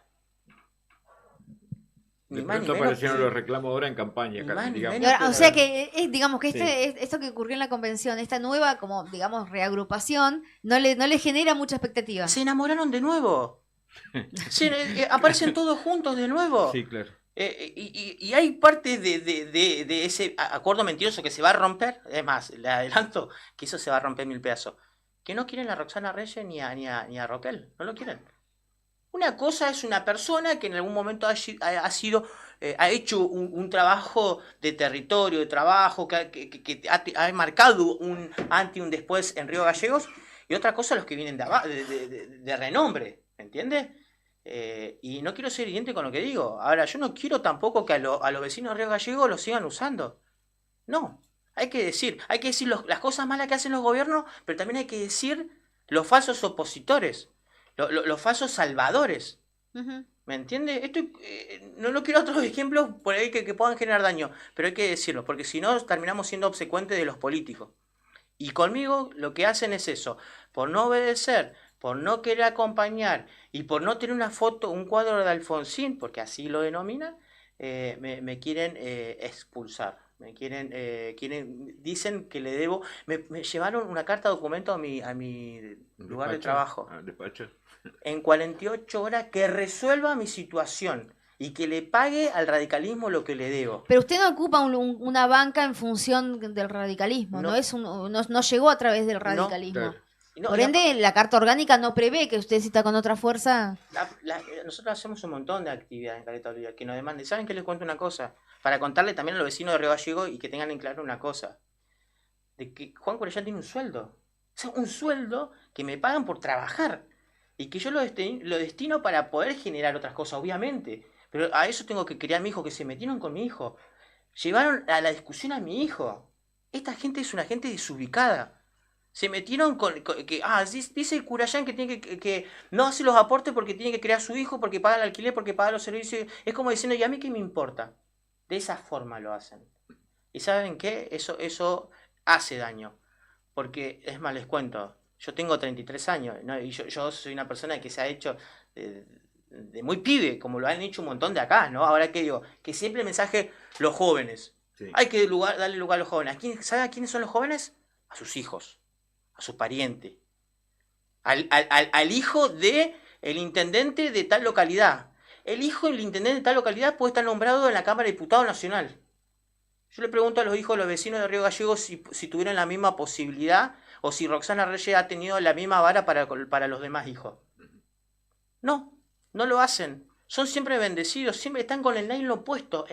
De pronto aparecieron los reclamos ahora en campaña. Ahora, o sea que, digamos que esto que ocurrió en la convención, esta nueva, como digamos, reagrupación, no le genera mucha expectativa. Se enamoraron de nuevo. Aparecen todos juntos de nuevo. Sí, claro. Y hay parte de ese acuerdo mentiroso que se va a romper. Es más, le adelanto que eso se va a romper 1000 pedazos. Que no quieren a Roxana Reyes ni a Roquel. No lo quieren. Una cosa es una persona que en algún momento ha hecho un trabajo de territorio, de trabajo, que ha marcado un antes y un después en Río Gallegos. Y otra cosa los que vienen de renombre. ¿Me entiendes? Y no quiero ser hiriente con lo que digo. Ahora, yo no quiero tampoco que a los vecinos de Río Gallegos los sigan usando. No. Hay que decir las cosas malas que hacen los gobiernos, pero también hay que decir los falsos opositores, los falsos salvadores. ¿Me entiendes? No quiero otros ejemplos por ahí que puedan generar daño, pero hay que decirlo, porque si no terminamos siendo obsecuentes de los políticos. Y conmigo lo que hacen es eso, por no obedecer, por no querer acompañar y por no tener una foto, un cuadro de Alfonsín, porque así lo denominan, me quieren expulsar. Dicen que le debo. Me llevaron una carta documento a mi lugar de trabajo. Despacho. En 48 horas que resuelva mi situación y que le pague al radicalismo lo que le debo. Pero usted no ocupa una banca en función del radicalismo, no llegó a través del radicalismo. No, claro. Por ende, la carta orgánica no prevé que usted, si está con otra fuerza... Nosotros hacemos un montón de actividades en Caleta Olivia que nos demandan. ¿Saben qué les cuento una cosa? Para contarle también a los vecinos de Río Gallegos y que tengan en claro una cosa. De que Juan Corellán tiene un sueldo. O sea, un sueldo que me pagan por trabajar. Y que yo lo destino para poder generar otras cosas, obviamente. Pero a eso tengo que criar a mi hijo, que se metieron con mi hijo. Llevaron a la discusión a mi hijo. Esta gente es una gente desubicada. Se metieron dice el Curayán que tiene que no hace los aportes porque tiene que crear a su hijo, porque paga el alquiler, porque paga los servicios. Es como diciendo, ¿y a mí qué me importa? De esa forma lo hacen. ¿Y saben qué? Eso hace daño. Porque, es más, les cuento, yo tengo 33 años, ¿no? Y yo soy una persona que se ha hecho de muy pibe, como lo han hecho un montón de acá, ¿no? Ahora que digo, que siempre el mensaje, los jóvenes. Sí. Hay que darle lugar a los jóvenes. ¿Saben a quiénes son los jóvenes? A sus hijos. A su pariente, al hijo del intendente de tal localidad. El hijo del intendente de tal localidad puede estar nombrado en la Cámara de Diputados Nacional. Yo le pregunto a los hijos de los vecinos de Río Gallegos si tuvieron la misma posibilidad o si Roxana Reyes ha tenido la misma vara para los demás hijos. No lo hacen. Son siempre bendecidos, siempre están con el nylon puesto.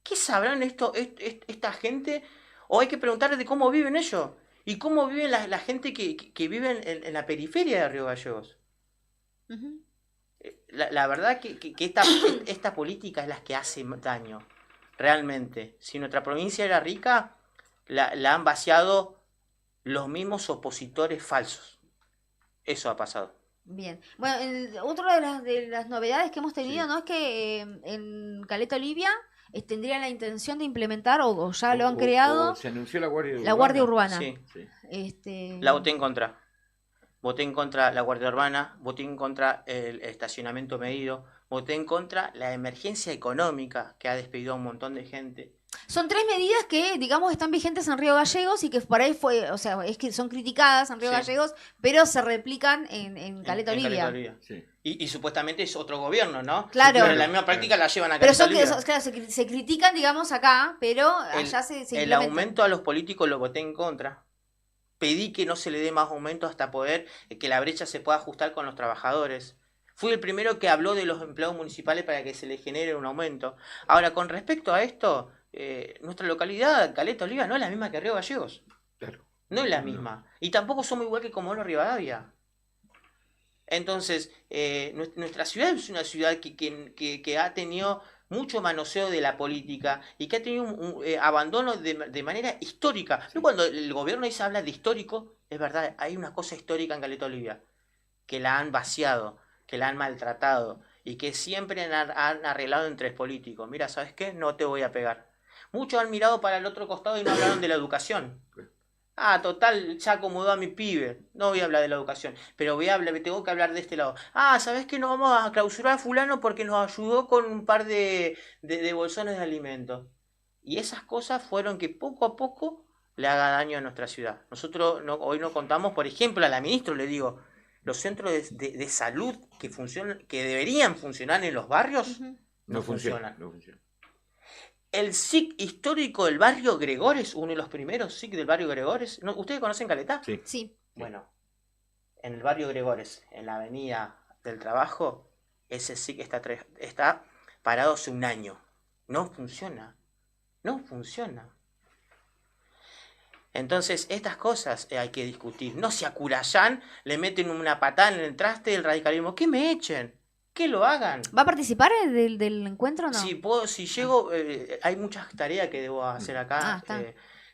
¿Qué sabrán esta gente? O hay que preguntarles de cómo viven ellos. ¿Y cómo vive la gente que vive en la periferia de Río Gallegos? Uh-huh. La verdad que esta política es la que hace daño, realmente. Si nuestra provincia era rica, la han vaciado los mismos opositores falsos. Eso ha pasado. Bien. Bueno, otra de las novedades que hemos tenido, sí, ¿no? Es que en Caleta Olivia tendrían la intención de implementar, o ya lo han creado. Se anunció la Guardia Urbana. La Guardia Urbana. Sí. La voté en contra. Voté en contra la Guardia Urbana, voté en contra el estacionamiento medido, voté en contra la emergencia económica que ha despedido a un montón de gente. Son 3 medidas que, digamos, están vigentes en Río Gallegos y que por ahí es que son criticadas en Río Gallegos, pero se replican en Caleta Olivia. Sí. Y supuestamente es otro gobierno, ¿no? Claro. Pero la misma práctica la llevan a Caleta Olivia. Claro, se critican, digamos, acá, pero allá se el aumento a los políticos lo voté en contra. Pedí que no se le dé más aumento hasta poder que la brecha se pueda ajustar con los trabajadores. Fui el primero que habló de los empleados municipales para que se les genere un aumento. Ahora, con respecto a esto, nuestra localidad, Caleta Olivia, no es la misma que Río Gallegos. Claro. No es la misma. Y tampoco somos igual que Comodoro Rivadavia. Entonces, nuestra ciudad es una ciudad que ha tenido mucho manoseo de la política y que ha tenido un abandono de manera histórica. Sí. Cuando el gobierno habla de histórico, es verdad, hay una cosa histórica en Caleta Olivia, que la han vaciado. que la han maltratado y que siempre han arreglado entre políticos. Mira, ¿sabes qué? No te voy a pegar. Muchos han mirado para el otro costado y no hablaron de la educación. Ah, total, ya acomodó a mi pibe. No voy a hablar de la educación, pero tengo que hablar de este lado. Ah, ¿sabes qué? No vamos a clausurar a fulano porque nos ayudó con un par de bolsones de alimentos. Y esas cosas fueron que poco a poco le haga daño a nuestra ciudad. Nosotros hoy no contamos, por ejemplo, a la ministra le digo, los centros de salud que deberían funcionar en los barrios, no funcionan. El SIC histórico del barrio Gregores, uno de los primeros SIC del barrio Gregores. ¿Ustedes conocen Caleta? Sí. Bueno, en el barrio Gregores, en la avenida del Trabajo, ese SIC está parado hace un año. No funciona. No funciona. Entonces, estas cosas hay que discutir. No se a Curayán le meten una patada en el traste del radicalismo. Que me echen. Que lo hagan. ¿Va a participar del encuentro o no? Si llego, hay muchas tareas que debo hacer acá.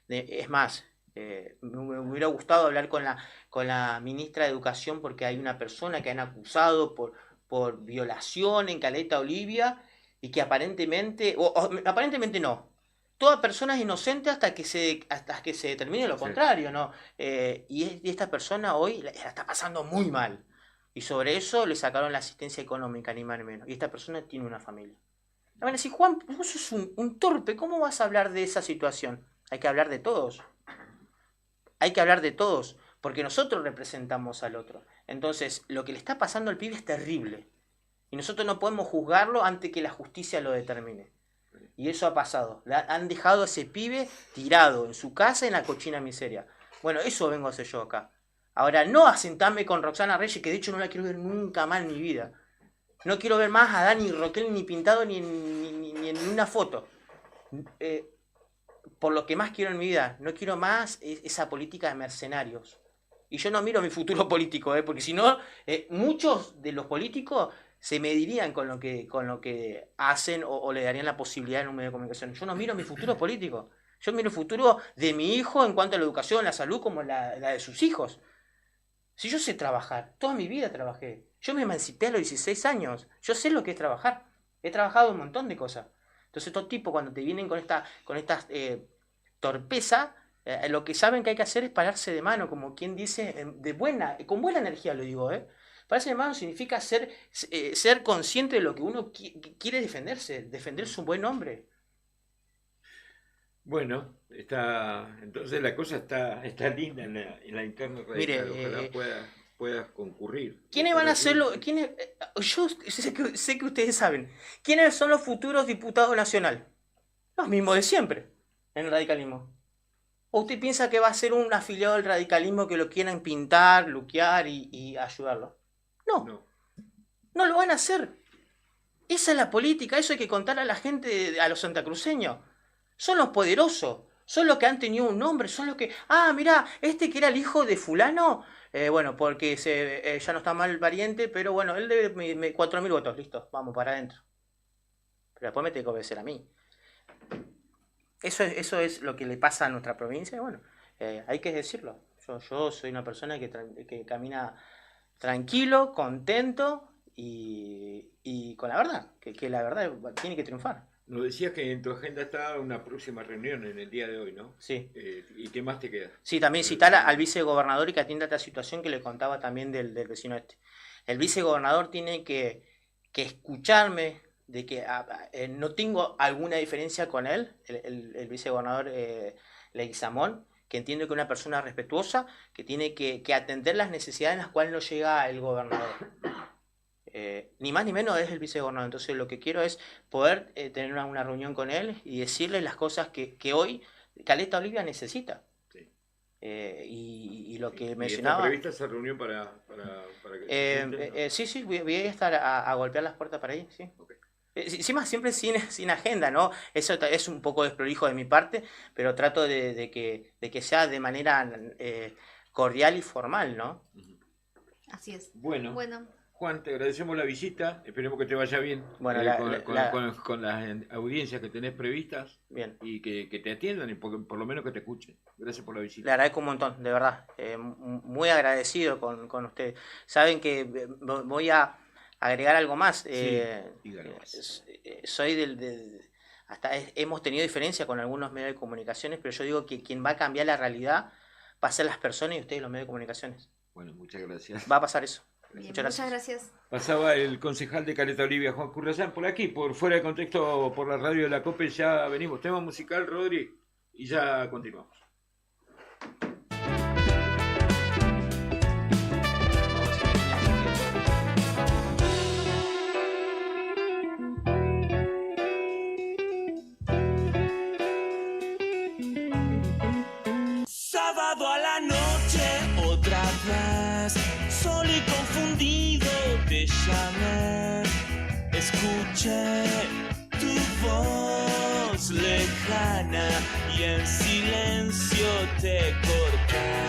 Es más, me hubiera gustado hablar con la ministra de Educación porque hay una persona que han acusado por violación en Caleta Olivia y que aparentemente no. Toda persona es inocente hasta que se determine lo contrario, ¿no? Y esta persona hoy la está pasando muy mal. Y sobre eso le sacaron la asistencia económica, ni más ni menos. Y esta persona tiene una familia. Me van a decir, Juan, vos sos un torpe, ¿cómo vas a hablar de esa situación? Hay que hablar de todos. Hay que hablar de todos, porque nosotros representamos al otro. Entonces, lo que le está pasando al pibe es terrible. Y nosotros no podemos juzgarlo antes que la justicia lo determine. Y eso ha pasado. Han dejado a ese pibe tirado en su casa en la cochina miseria. Bueno, eso vengo a hacer yo acá. Ahora, no a sentarme con Roxana Reyes, que de hecho no la quiero ver nunca más en mi vida. No quiero ver más a Dani Roquel ni pintado ni en una foto. Por lo que más quiero en mi vida, no quiero más esa política de mercenarios. Y yo no miro mi futuro político, porque si no, muchos de los políticos se medirían con lo que hacen o le darían la posibilidad en un medio de comunicación. Yo no miro mi futuro político. Yo miro el futuro de mi hijo en cuanto a la educación, la salud, como la de sus hijos. Si yo sé trabajar, toda mi vida trabajé. Yo me emancipé a los 16 años. Yo sé lo que es trabajar. He trabajado un montón de cosas. Entonces estos tipos cuando te vienen con estas torpeza, lo que saben que hay que hacer es pararse de mano, como quien dice, con buena energía lo digo, Pararse de mano significa ser consciente de lo que uno quiere defender su buen nombre. Bueno, entonces la cosa está linda en la interna radical. Mire, ojalá puedas concurrir. ¿Quiénes van a hacerlo? Yo sé que ustedes saben. ¿Quiénes son los futuros diputados nacionales? Los mismos de siempre, en el radicalismo. ¿O usted piensa que va a ser un afiliado del radicalismo que lo quieran pintar, luquear y ayudarlo? No. No lo van a hacer. Esa es la política, eso hay que contar a la gente, a los santacruceños. Son los poderosos, son los que han tenido un nombre, son los que... mirá, este que era el hijo de fulano, porque ya no está mal el pariente, pero bueno, él debe 4.000 votos, listo, vamos para adentro. Pero después me tengo que obedecer a mí. Eso es lo que le pasa a nuestra provincia, y bueno, hay que decirlo. Yo soy una persona que camina tranquilo, contento y con la verdad, que la verdad tiene que triunfar. Nos decías que en tu agenda está una próxima reunión en el día de hoy, ¿no? Sí. ¿Y qué más te queda? Sí, también citar al vicegobernador y que atienda esta situación que le contaba también del vecino este. El vicegobernador tiene que escucharme, de que no tengo alguna diferencia con él, el vicegobernador Leguizamón, que entiendo que es una persona respetuosa, que tiene que atender las necesidades en las cuales no llega el gobernador. Ni más ni menos es el vicegobernador. Entonces lo que quiero es poder tener una reunión con él y decirle las cosas que hoy Caleta Olivia necesita. Sí. Y lo que mencionaba... ¿Está prevista esa reunión para que sí, voy a estar a golpear las puertas para ahí, sí. Okay. Encima siempre sin agenda, ¿no? Eso es un poco desprolijo de mi parte, pero trato de que sea de manera cordial y formal, ¿no? Así es. Bueno. Juan, te agradecemos la visita, esperemos que te vaya bien con las audiencias que tenés previstas. Bien. Y que te atiendan y por lo menos que te escuchen. Gracias por la visita. Le agradezco un montón, de verdad, muy agradecido con ustedes. Saben que voy a agregar algo más. Dígalo más. Soy hemos tenido diferencia con algunos medios de comunicaciones, pero yo digo que quien va a cambiar la realidad va a ser las personas y ustedes los medios de comunicaciones. Bueno, muchas gracias. Va a pasar eso. Bien, muchas gracias. Pasaba el concejal de Caleta Olivia, Juan Currazán, por aquí, por Fuera de Contexto, por la radio de la COPE. Ya venimos. Tema musical, Rodri, y ya continuamos. Sábado a la noche, otra vez, solo y confundido te llamé. Escuché tu voz lejana y en silencio te corté.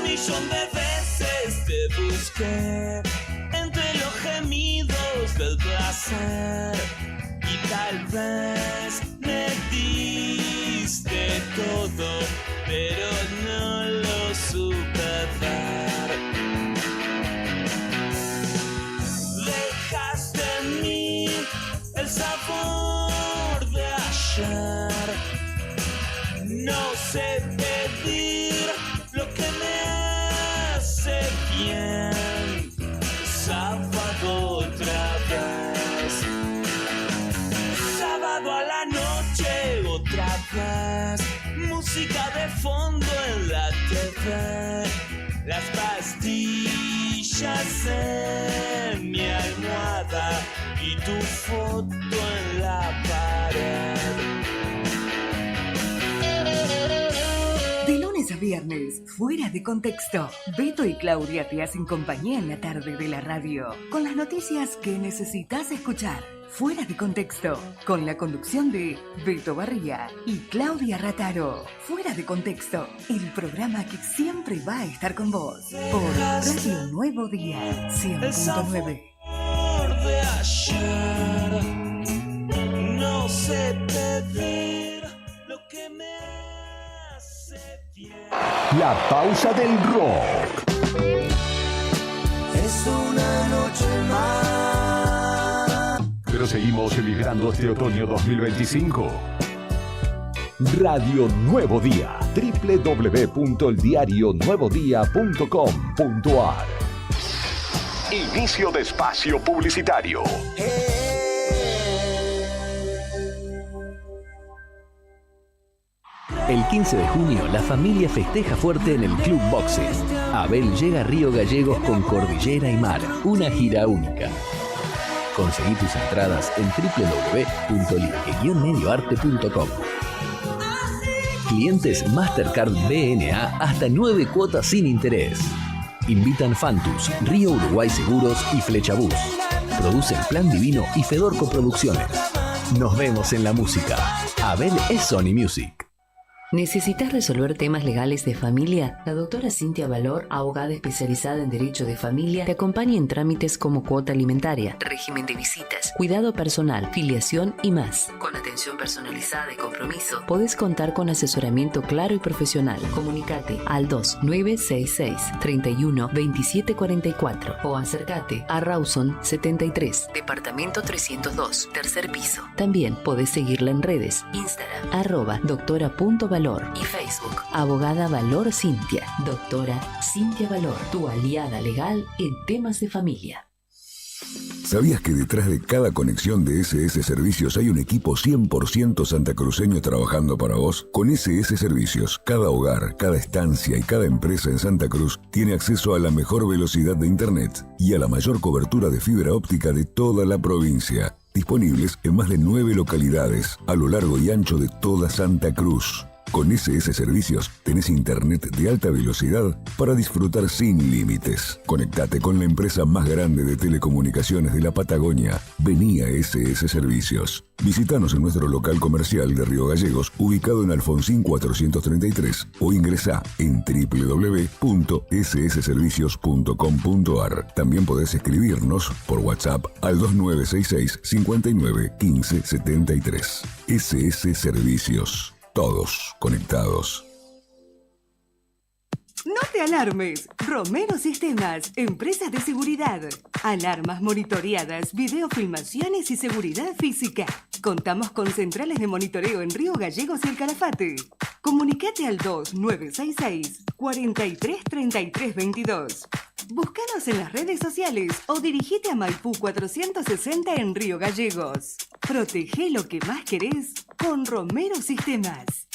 1.000.000 de veces te busqué entre los gemidos del placer y tal vez me diste todo, pero no lo supe dar. Dejaste en mí el sabor de ayer. No sé pedir lo que me hace bien. Sábado otra vez. Sábado a la noche otra vez. Música de fondo en la TV. Las pastillas en mi almohada y tu foto en la pared. De lunes a viernes, Fuera de Contexto. Beto y Claudia te hacen compañía en la tarde de la radio, con las noticias que necesitas escuchar. Fuera de Contexto, con la conducción de Beto Barría y Claudia Rataro. Fuera de Contexto, el programa que siempre va a estar con vos. Por Radio Nuevo Día, 100.9. De ayer, no sé pedir lo que me hace bien. La pausa del rock. Es una noche más. Pero seguimos celebrando este otoño 2025. Radio Nuevo Día. www.eldiarionuevodía.com.ar. Inicio de espacio publicitario. El 15 de junio, la familia festeja fuerte en el Club Boxing. Abel llega a Río Gallegos con Cordillera y Mar, una gira única. Conseguí tus entradas en www.ligue-medioarte.com. Clientes Mastercard BNA hasta 9 cuotas sin interés. Invitan Fantus, Río Uruguay Seguros y Flechabús. Producen Plan Divino y Fedorco Producciones. Nos vemos en la música. Abel es Sony Music. ¿Necesitas resolver temas legales de familia? La doctora Cintia Valor, abogada especializada en Derecho de Familia, te acompaña en trámites como cuota alimentaria, régimen de visitas, cuidado personal, filiación y más. Con atención personalizada y compromiso, podés contar con asesoramiento claro y profesional. Comunicate al 2966-312744 o acércate a Rawson 73, departamento 302, tercer piso. También podés seguirla en redes, Instagram, @doctora.valor y Facebook, Abogada Valor Cintia. Doctora Cintia Valor, tu aliada legal en temas de familia. ¿Sabías que detrás de cada conexión de SS Servicios hay un equipo 100% santacruceño trabajando para vos? Con SS Servicios, cada hogar, cada estancia y cada empresa en Santa Cruz tiene acceso a la mejor velocidad de Internet y a la mayor cobertura de fibra óptica de toda la provincia. Disponibles en más de 9 localidades a lo largo y ancho de toda Santa Cruz. Con SS Servicios tenés internet de alta velocidad para disfrutar sin límites. Conectate con la empresa más grande de telecomunicaciones de la Patagonia. Vení a SS Servicios. Visítanos en nuestro local comercial de Río Gallegos, ubicado en Alfonsín 433, o ingresá en www.ssservicios.com.ar. También podés escribirnos por WhatsApp al 2966 59 15 73. SS Servicios. Todos conectados. No te alarmes. Romero Sistemas, empresas de seguridad. Alarmas monitoreadas, videofilmaciones y seguridad física. Contamos con centrales de monitoreo en Río Gallegos y El Calafate. Comunicate al 2966-433322. Búscanos en las redes sociales o dirigite a Maipú 460 en Río Gallegos. Protege lo que más querés con Romero Sistemas.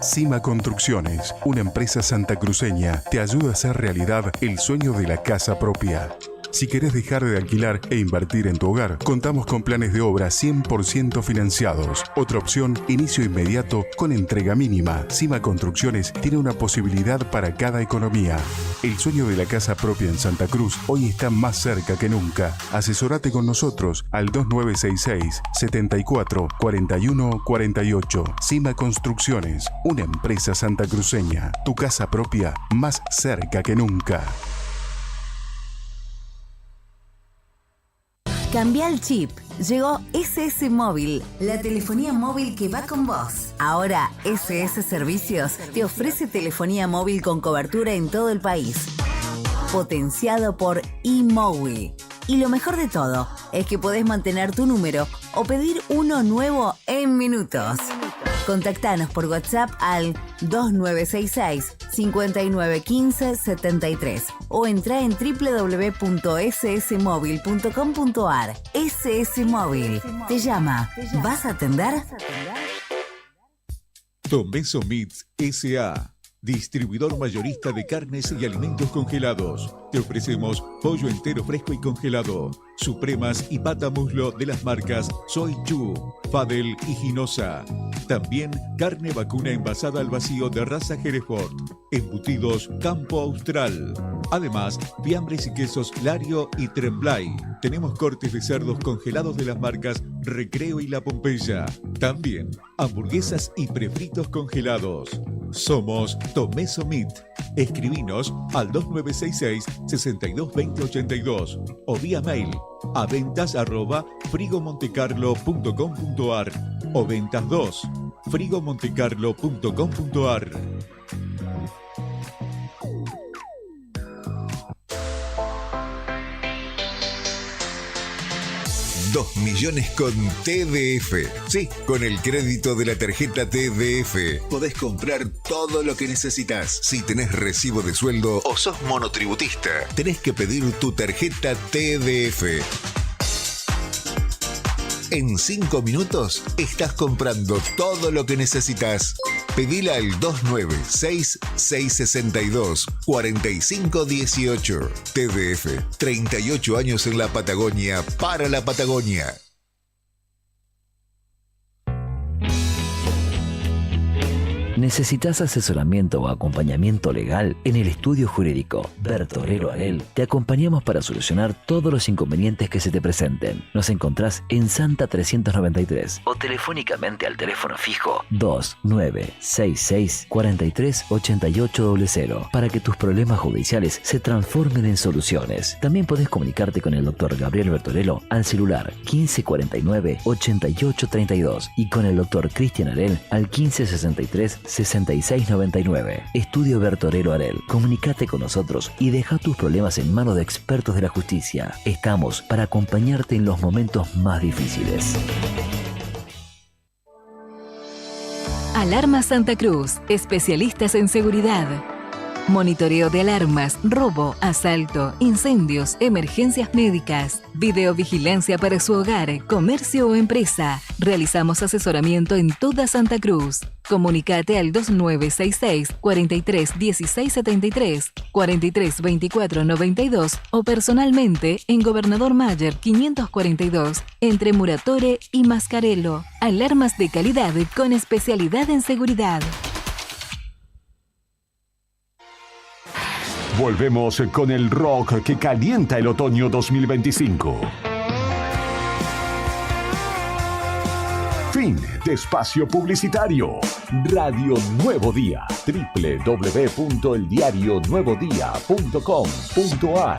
Cima Construcciones, una empresa santacruceña, te ayuda a hacer realidad el sueño de la casa propia. Si querés dejar de alquilar e invertir en tu hogar, contamos con planes de obra 100% financiados. Otra opción, inicio inmediato con entrega mínima. Cima Construcciones tiene una posibilidad para cada economía. El sueño de la casa propia en Santa Cruz hoy está más cerca que nunca. Asesorate con nosotros al 2966 74 41 48. Cima Construcciones, una empresa santacruceña. Tu casa propia más cerca que nunca. Cambia el chip. Llegó SS Móvil, la telefonía móvil que va con vos. Ahora, SS Servicios te ofrece telefonía móvil con cobertura en todo el país. Potenciado por eMowi. Y lo mejor de todo es que podés mantener tu número o pedir uno nuevo en minutos. Contactanos por WhatsApp al 2966 5915 73 o entra en www.ssmóvil.com.ar. SS Móvil te llama. ¿Vas a atender? Tomeso Meats S.A., distribuidor mayorista de carnes y alimentos congelados. Te ofrecemos pollo entero fresco y congelado, supremas y pata muslo de las marcas Soy Chu, Fadel y Ginosa. También carne vacuna envasada al vacío de raza Hereford, embutidos Campo Austral. Además, fiambres y quesos Lario y Tremblay. Tenemos cortes de cerdos congelados de las marcas Recreo y La Pompeya. También hamburguesas y prefritos congelados. Somos Tomeso Meat. Escribinos al 2966-622082 o vía mail a ventas@frigomontecarlo.com.ar o ventas2 frigomontecarlo.com.ar. 2 millones con TDF. Sí, con el crédito de la tarjeta TDF podés comprar todo lo que necesitas. Si tenés recibo de sueldo o sos monotributista, tenés que pedir tu tarjeta TDF. En 5 minutos estás comprando todo lo que necesitas. Pedila al 296-662-4518. TDF, 38 años en la Patagonia, para la Patagonia. ¿Necesitas asesoramiento o acompañamiento legal? En el estudio jurídico Bertorero Arel te acompañamos para solucionar todos los inconvenientes que se te presenten. Nos encontrás en Santa 393 o telefónicamente al teléfono fijo 2966 438800 para que tus problemas judiciales se transformen en soluciones. También podés comunicarte con el doctor Gabriel Bertorello al celular 1549 8832 y con el doctor Cristian Arel al 1563 6699. Estudio Bertorello Arel. Comunicate con nosotros y deja tus problemas en manos de expertos de la justicia. Estamos para acompañarte en los momentos más difíciles. Alarmas Santa Cruz, especialistas en seguridad. Monitoreo de alarmas, robo, asalto, incendios, emergencias médicas, videovigilancia para su hogar, comercio o empresa. Realizamos asesoramiento en toda Santa Cruz. Comunicate al 2966 43 16 73, 43 24 92 o personalmente en Gobernador Mayer 542 entre Muratore y Mascarello. Alarmas de calidad con especialidad en seguridad. Volvemos con el rock que calienta el otoño 2025. Fin de espacio publicitario. Radio Nuevo Día. www.eldiarionuevodía.com.ar.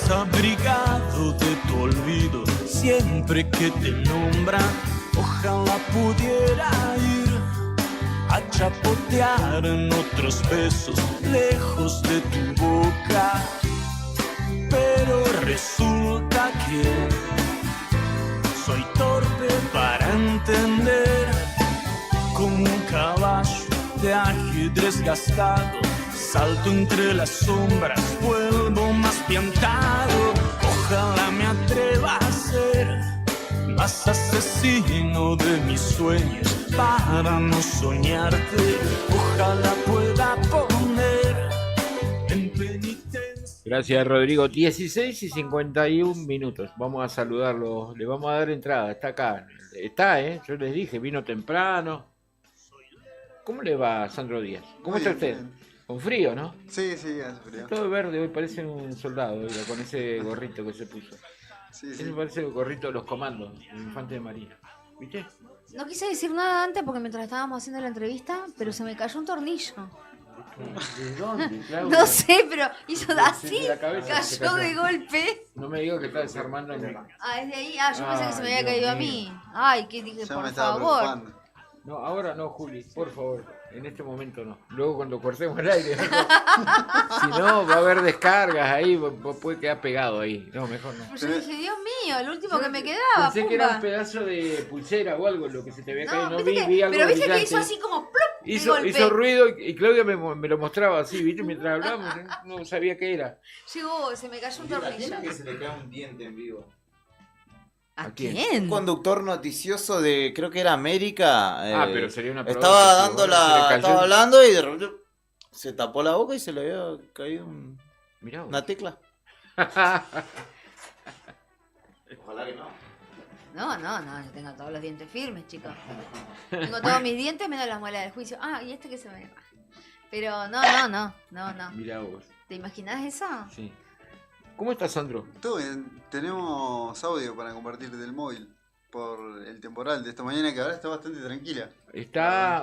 desabrigado de tu olvido. Siempre que te nombran, ojalá pudiera ir a chapotear en otros besos lejos de tu boca. Pero resulta que soy torpe para entender. Como un caballo de ajedrez gastado, salto entre las sombras, vuelvo más piantado. Ojalá me atreva a ser más asesino de mis sueños para no soñarte. Ojalá pueda poner en penitencia. Gracias, Rodrigo. 16:51. Vamos a saludarlo. Le vamos a dar entrada. Está acá. Está, Yo les dije, vino temprano. ¿Cómo le va, Sandro Díaz? ¿Cómo está usted? Bien. Con frío, ¿no? Sí, hace frío. Todo verde, hoy parece un soldado, oiga, con ese gorrito que se puso. Sí. Ese parece el gorrito de los comandos, el infante de Marina. ¿Viste? No quise decir nada antes porque mientras estábamos haciendo la entrevista, pero se me cayó un tornillo. ¿De dónde, Claudia? No sé, pero hizo De así, la cabeza se cayó de golpe. No me digas que está desarmando. Es de ahí. Yo pensé que se me había caído a mí. Ay, que dije, Ya por me estaba favor. preocupando. No, ahora no, Juli, por favor. En este momento no. Luego cuando cortemos el aire. Si no, va a haber descargas ahí, puede quedar pegado ahí. No, mejor no. Yo dije, Dios mío, el último que me quedaba. Pensé que era un pedazo de pulsera o algo lo que se te había caído. No, vi algo pero viste que brillante. hizo así como ¡plup! Hizo ruido y Claudia me lo mostraba así, ¿viste? Mientras hablábamos, no sabía qué era. Llegó, se me cayó un tornillo. Que se le cae un diente en vivo. ¿A quién? Un conductor noticioso de, creo que era América. Pero sería una estaba prueba, estaba hablando y de repente se tapó la boca y se le había caído una tecla. Ojalá que no. No, yo tengo todos los dientes firmes, chicos. Tengo todos mis dientes menos las muelas del juicio. Y este que se me... Pero no. Mirá vos. ¿Te imaginás eso? Sí. ¿Cómo estás, Sandro? Todo bien. Tenemos audio para compartir del móvil por el temporal de esta mañana, que ahora está bastante tranquila.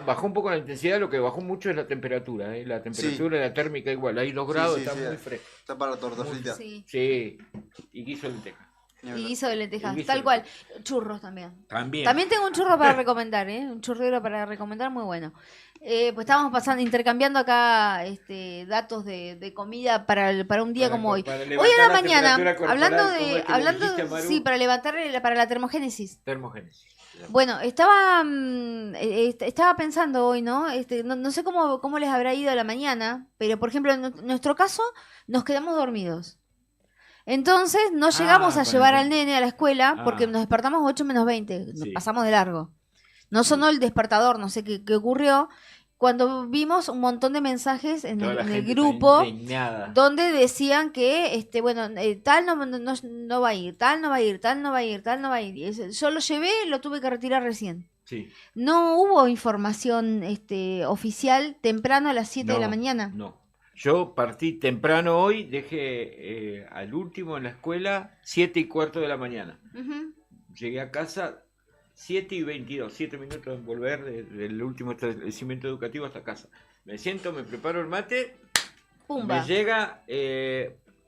Bajó un poco la intensidad, lo que bajó mucho es la temperatura, La temperatura, la térmica igual, hay 2 grados, está muy fresco. Está para torta frita. Sí, y guiso de lentejas. Y guiso de lentejas, tal cual. Churros también. También tengo un churro para recomendar, un churrero para recomendar muy bueno. Pues estábamos intercambiando acá datos de comida para un día como hoy. Hoy a la mañana, para levantar para la termogénesis. Bueno, estaba pensando hoy, ¿no? No sé cómo les habrá ido a la mañana, pero por ejemplo, en nuestro caso, nos quedamos dormidos. Entonces, no llegamos a llevar al nene a la escuela porque nos despertamos 8 menos 20, nos pasamos de largo. No sonó el despertador, no sé qué ocurrió. Cuando vimos un montón de mensajes en el grupo donde decían que tal no va a ir, tal no va a ir, tal no va a ir, tal no va a ir. Yo lo llevé, lo tuve que retirar recién. Sí. No hubo información oficial temprano a las 7 de la mañana. No. Yo partí temprano hoy, dejé al último en la escuela 7:15 de la mañana. Llegué a casa 7:22, 7 minutos en volver del último establecimiento educativo hasta casa. Me siento, me preparo el mate, ¡pumba! Me llega,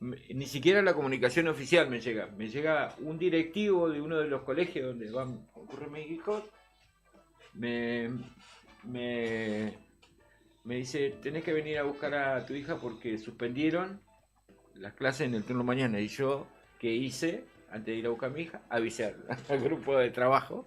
ni siquiera la comunicación oficial me llega un directivo de uno de los colegios donde concurren mis hijos, me dice, tenés que venir a buscar a tu hija porque suspendieron las clases en el turno mañana. Y yo, ¿qué hice? Antes de ir a buscar a mi hija, avisé al grupo de trabajo,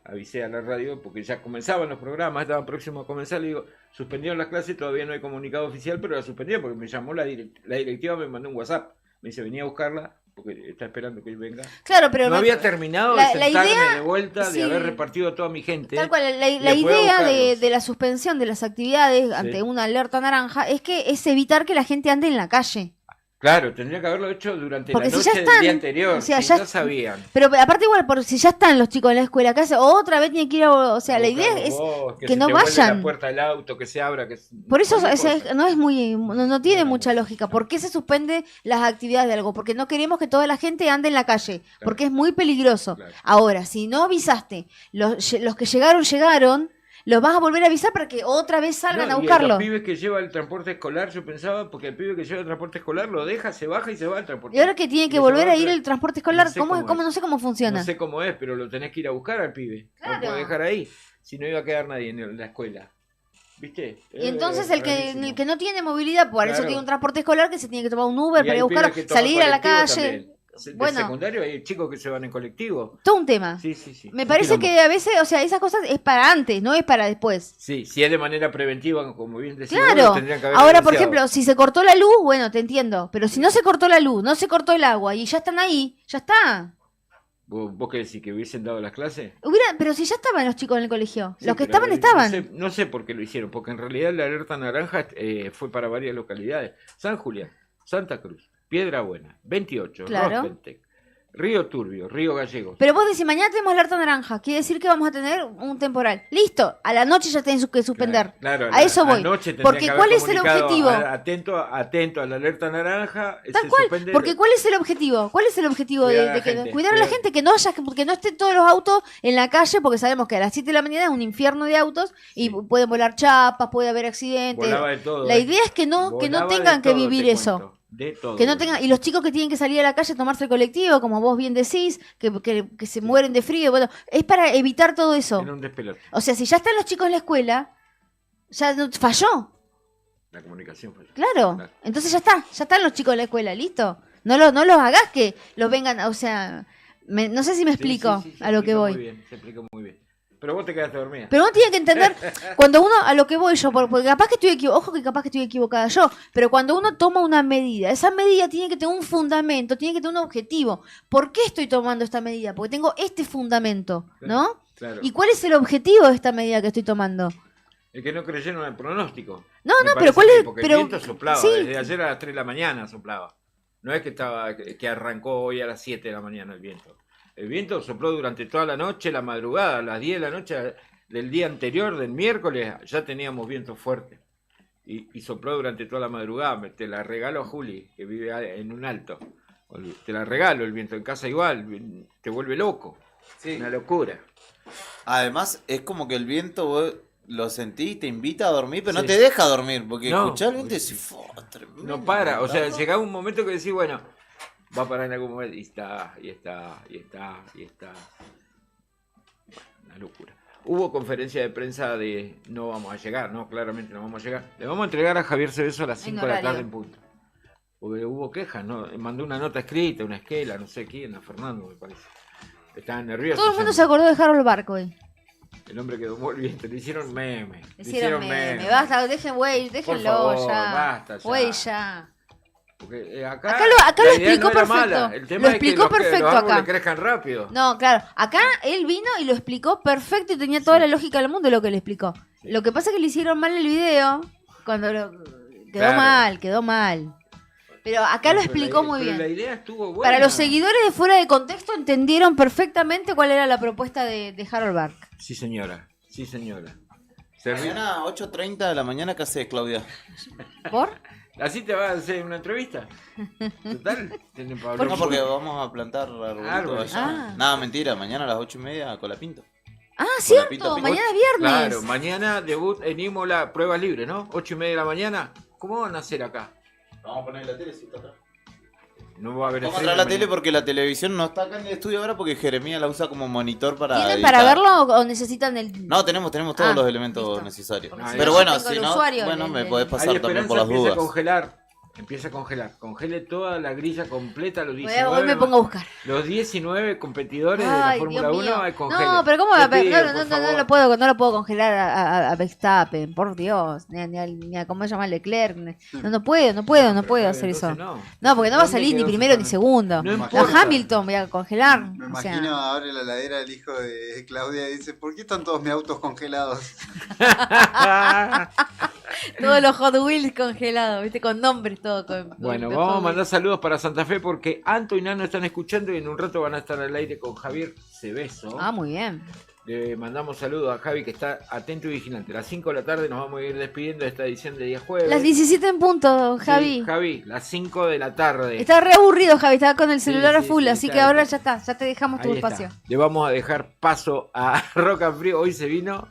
avisé a la radio, porque ya comenzaban los programas, estaban próximos a comenzar, le digo, suspendieron las clases, todavía no hay comunicado oficial, pero la suspendieron porque me llamó la directiva, me mandó un WhatsApp, me dice, venía a buscarla, porque está esperando que venga. Claro, pero no había terminado de sentarme de vuelta, de haber repartido a toda mi gente. Tal cual, la idea de la suspensión de las actividades ante una alerta naranja es evitar que la gente ande en la calle. Claro, tendría que haberlo hecho durante porque la noche del día anterior, o sea, ya sabían. Pero aparte igual, si ya están los chicos en la escuela, acá otra vez tienen que ir la idea es que no vayan. La puerta del auto, que se abra. Por eso no tiene mucha lógica. ¿Por qué se suspende las actividades de algo? Porque no queremos que toda la gente ande en la calle, porque es muy peligroso. Claro. Ahora, si no avisaste, los que llegaron, los vas a volver a avisar para que otra vez salgan a Y buscarlo. los pibes que lleva el transporte escolar, yo pensaba, porque el pibe que lleva el transporte escolar lo deja, se baja y se va al transporte. Y ahora que tiene que Y volver se va a ir otra- el transporte escolar, No sé ¿cómo, cómo es. no sé cómo funciona? No sé cómo es, pero lo tenés que ir a buscar al pibe. Claro. No podés dejar ahí, si no iba a quedar nadie en la escuela. ¿Viste? Y entonces el que no tiene movilidad, por eso Claro. tiene un transporte escolar que se tiene que tomar un Uber Y para hay ir a buscarlo, pibes que toman salir a la colectivo calle. también. De Bueno. secundario hay chicos que se van en colectivo. Todo un tema. Sí, sí, sí. Me Un parece quilombo. que a veces, o sea, esas cosas es para antes, no es para después. Sí, si es de manera preventiva, como bien decís, Claro. vos, tendrían que haber Ahora, por denunciado. ejemplo, si se cortó la luz, bueno, te entiendo. Pero si no se cortó la luz, no se cortó el agua y ya están ahí, ya está. ¿Vos qué decís? ¿Que hubiesen dado las clases? Pero si ya estaban los chicos en el colegio. Sí, los que pero estaban. No sé por qué lo hicieron, porque en realidad la alerta naranja fue para varias localidades. San Julián, Santa Cruz, Piedra Buena, 28, Claro. Rospentec, Río Turbio, Río Gallegos. Pero vos decís, mañana tenemos alerta naranja. Quiere decir que vamos a tener un temporal. Listo, a la noche ya tenés que suspender. Claro, a eso voy. anoche tendrían Porque que haber ¿cuál es el comunicado, objetivo? Atento a la alerta naranja. Tal se cual, suspende- porque ¿cuál es el objetivo? ¿Cuál es el objetivo Cuidar a de la que gente, cuidar a la cuidar. gente, que no estén todos los autos en la calle, porque sabemos que a las 7 de la mañana es un infierno de autos y pueden volar chapas, puede haber accidentes. Volaba de todo, La idea es que no Volaba de tengan que todo, vivir te eso. cuento, de todo. Que no tengan, y los chicos que tienen que salir a la calle a tomarse el colectivo, como vos bien decís, que se mueren de frío, bueno, es para evitar todo eso. Era un despelote. O sea, si ya están los chicos en la escuela, ya falló. La comunicación fue. Claro. Entonces ya están los chicos en la escuela, listo. No los hagas que los vengan, o sea, no sé si me explico Sí, se a lo que explicó voy. Muy bien, se explicó muy bien. Pero vos te quedaste dormida. Pero uno tiene que entender, cuando uno, a lo que voy yo, porque capaz que estoy equivocada, ojo que capaz que estoy equivocada yo, pero cuando uno toma una medida, esa medida tiene que tener un fundamento, tiene que tener un objetivo. ¿Por qué estoy tomando esta medida? Porque tengo este fundamento, ¿no? Claro. ¿Y cuál es el objetivo de esta medida que estoy tomando? Es que no creyeron al pronóstico. No, Me no, parece pero ¿cuál que es? Porque Pero, el viento soplaba, sí. desde ayer a las 3 de la mañana soplaba. No es que arrancó hoy a las 7 de la mañana el viento. El viento sopló durante toda la noche, la madrugada, a las 10 de la noche del día anterior, del miércoles, ya teníamos viento fuerte. Y sopló durante toda la madrugada. Te la regalo a Juli, que vive en un alto. Te la regalo, el viento en casa igual, te vuelve loco. Sí. Una locura. Además, es como que el viento vos lo sentís, te invita a dormir, pero no Sí. te deja dormir, porque No. escuchás el viento y decís, "Fua, tremendo". No para, o sea, llegaba un momento que decís, bueno, va a parar en algún momento, y está. Una locura. Hubo conferencia de prensa de no vamos a llegar, no, claramente no vamos a llegar. Le vamos a entregar a Javier Cebeso a las 5 de la horario. tarde en punto. Porque hubo quejas, ¿no? Mandó una nota escrita, una esquela, no sé quién, a Fernando me parece. Estaban nerviosos. Todo el mundo se acordó de Harold Barco hoy. El hombre quedó muy bien, le hicieron meme. Le hicieron meme. Basta, déjenlo favor, ya. basta ya. Güey, ya. Porque, Acá lo la idea explicó no era perfecto. mala. El tema Lo es que explicó los perfecto árboles acá. crezcan rápido. No, claro. Acá él vino y lo explicó perfecto y tenía toda la lógica del mundo lo que le explicó. Lo que pasa es que le hicieron mal el video. Quedó mal. Pero acá lo explicó muy pero bien. La idea estuvo buena. Para los seguidores de Fuera de Contexto entendieron perfectamente cuál era la propuesta de Harold Bark. Sí, señora. Sí, señora. Mañana 8:30 de la mañana, ¿qué haces, Claudia? ¿Por? ¿Así te vas a hacer una entrevista? Total. No, porque vamos a plantar arbolitos allá. Ah. Nada, mentira, mañana a las 8:30 con la Pinto. Ah, Pinto, cierto, Pinto. mañana es viernes. Claro, mañana debut en Imola, pruebas libres, ¿no? 8:30 de la mañana. ¿Cómo van a hacer acá? Vamos a poner la tele, si está acá. No va a haber Vamos a estreno traer la mañana. tele porque la televisión no está acá en el estudio ahora porque Jeremías la usa como monitor para ¿Tienen editar. para verlo o necesitan el...? No, tenemos todos Ah, los elementos necesarios. Porque si Pero no, bueno, yo tengo si el no, usuario, bueno, me el- podés Hay pasar también por las empieza dudas. a congelar. Empieza a congelar. Congele toda la grilla completa, los 19. Hoy me pongo a buscar. Los 19 competidores de Ay, la Fórmula Dios 1 mío. hay congele. No, pero ¿cómo? Te No, pido, no, por no, favor. no lo puedo congelar a Verstappen, por Dios. Ni a cómo se llama Leclerc. No puedo hacer eso. No, porque no va a salir ni primero ni segundo. No A importa. Hamilton voy a congelar. Me o sea. imagino, abre la heladera el hijo de Claudia y dice, ¿por qué están todos mis autos congelados? Todos los Hot Wheels congelados, ¿viste? Con nombres todo. Bueno, con vamos a Hot mandar saludos para Santa Fe porque Anto y Nano están escuchando y en un rato van a estar al aire con Javier Cebeso. Wheels. Ah, muy bien. Le mandamos saludos a Javi que está atento y vigilante. A las 5 de la tarde nos vamos a ir despidiendo de esta edición de día jueves. Las 17 en punto, Javi. Sí, Javi, las 5 de la tarde. Está re aburrido, Javi. Estaba con el celular a sí, full, sí, así está, que ahora está. ya está. Ya te dejamos tu Ahí está. espacio. Le vamos a dejar paso a Rock and Frío. Hoy se vino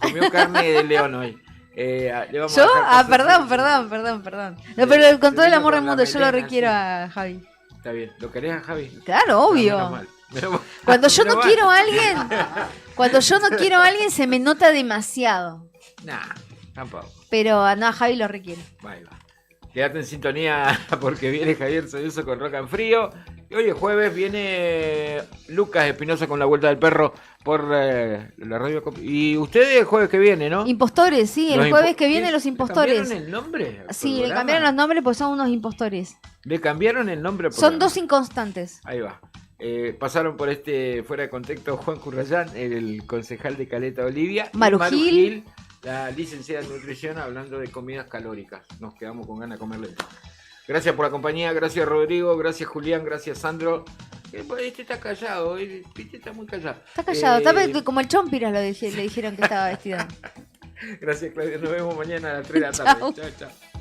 Comió carne de león hoy. ¿Yo? Perdón. No, pero con todo el amor del mundo, yo lo requiero a Javi. Está bien. ¿Lo querés a Javi? Claro, obvio. Menos mal. Cuando yo no quiero a alguien, se me nota demasiado. Nah, tampoco. Pero no, a Javi lo requiere. Ahí va. Quédate en sintonía porque viene Javier Soyuso con Rock and Frío. Y hoy es jueves, viene Lucas Espinosa con La Vuelta del Perro por la radio. Y ustedes el jueves que viene, ¿no? Impostores, sí, el jueves que viene los impostores. ¿Le cambiaron el nombre? Sí, le cambiaron los nombres porque son unos impostores. ¿Le cambiaron el nombre? Son dos inconstantes. Ahí va. Pasaron por fuera de contexto Juan Currayán, el concejal de Caleta Olivia. Maru Gil, la licenciada en nutrición, hablando de comidas calóricas. Nos quedamos con ganas de comerle. Gracias por la compañía, gracias Rodrigo, gracias Julián, gracias Sandro. Este está callado, este está muy callado. Está callado, está como el Chompiras le dijeron que estaba vestido. Gracias Claudia, nos vemos mañana a las 3 de la tarde. Chao, chao.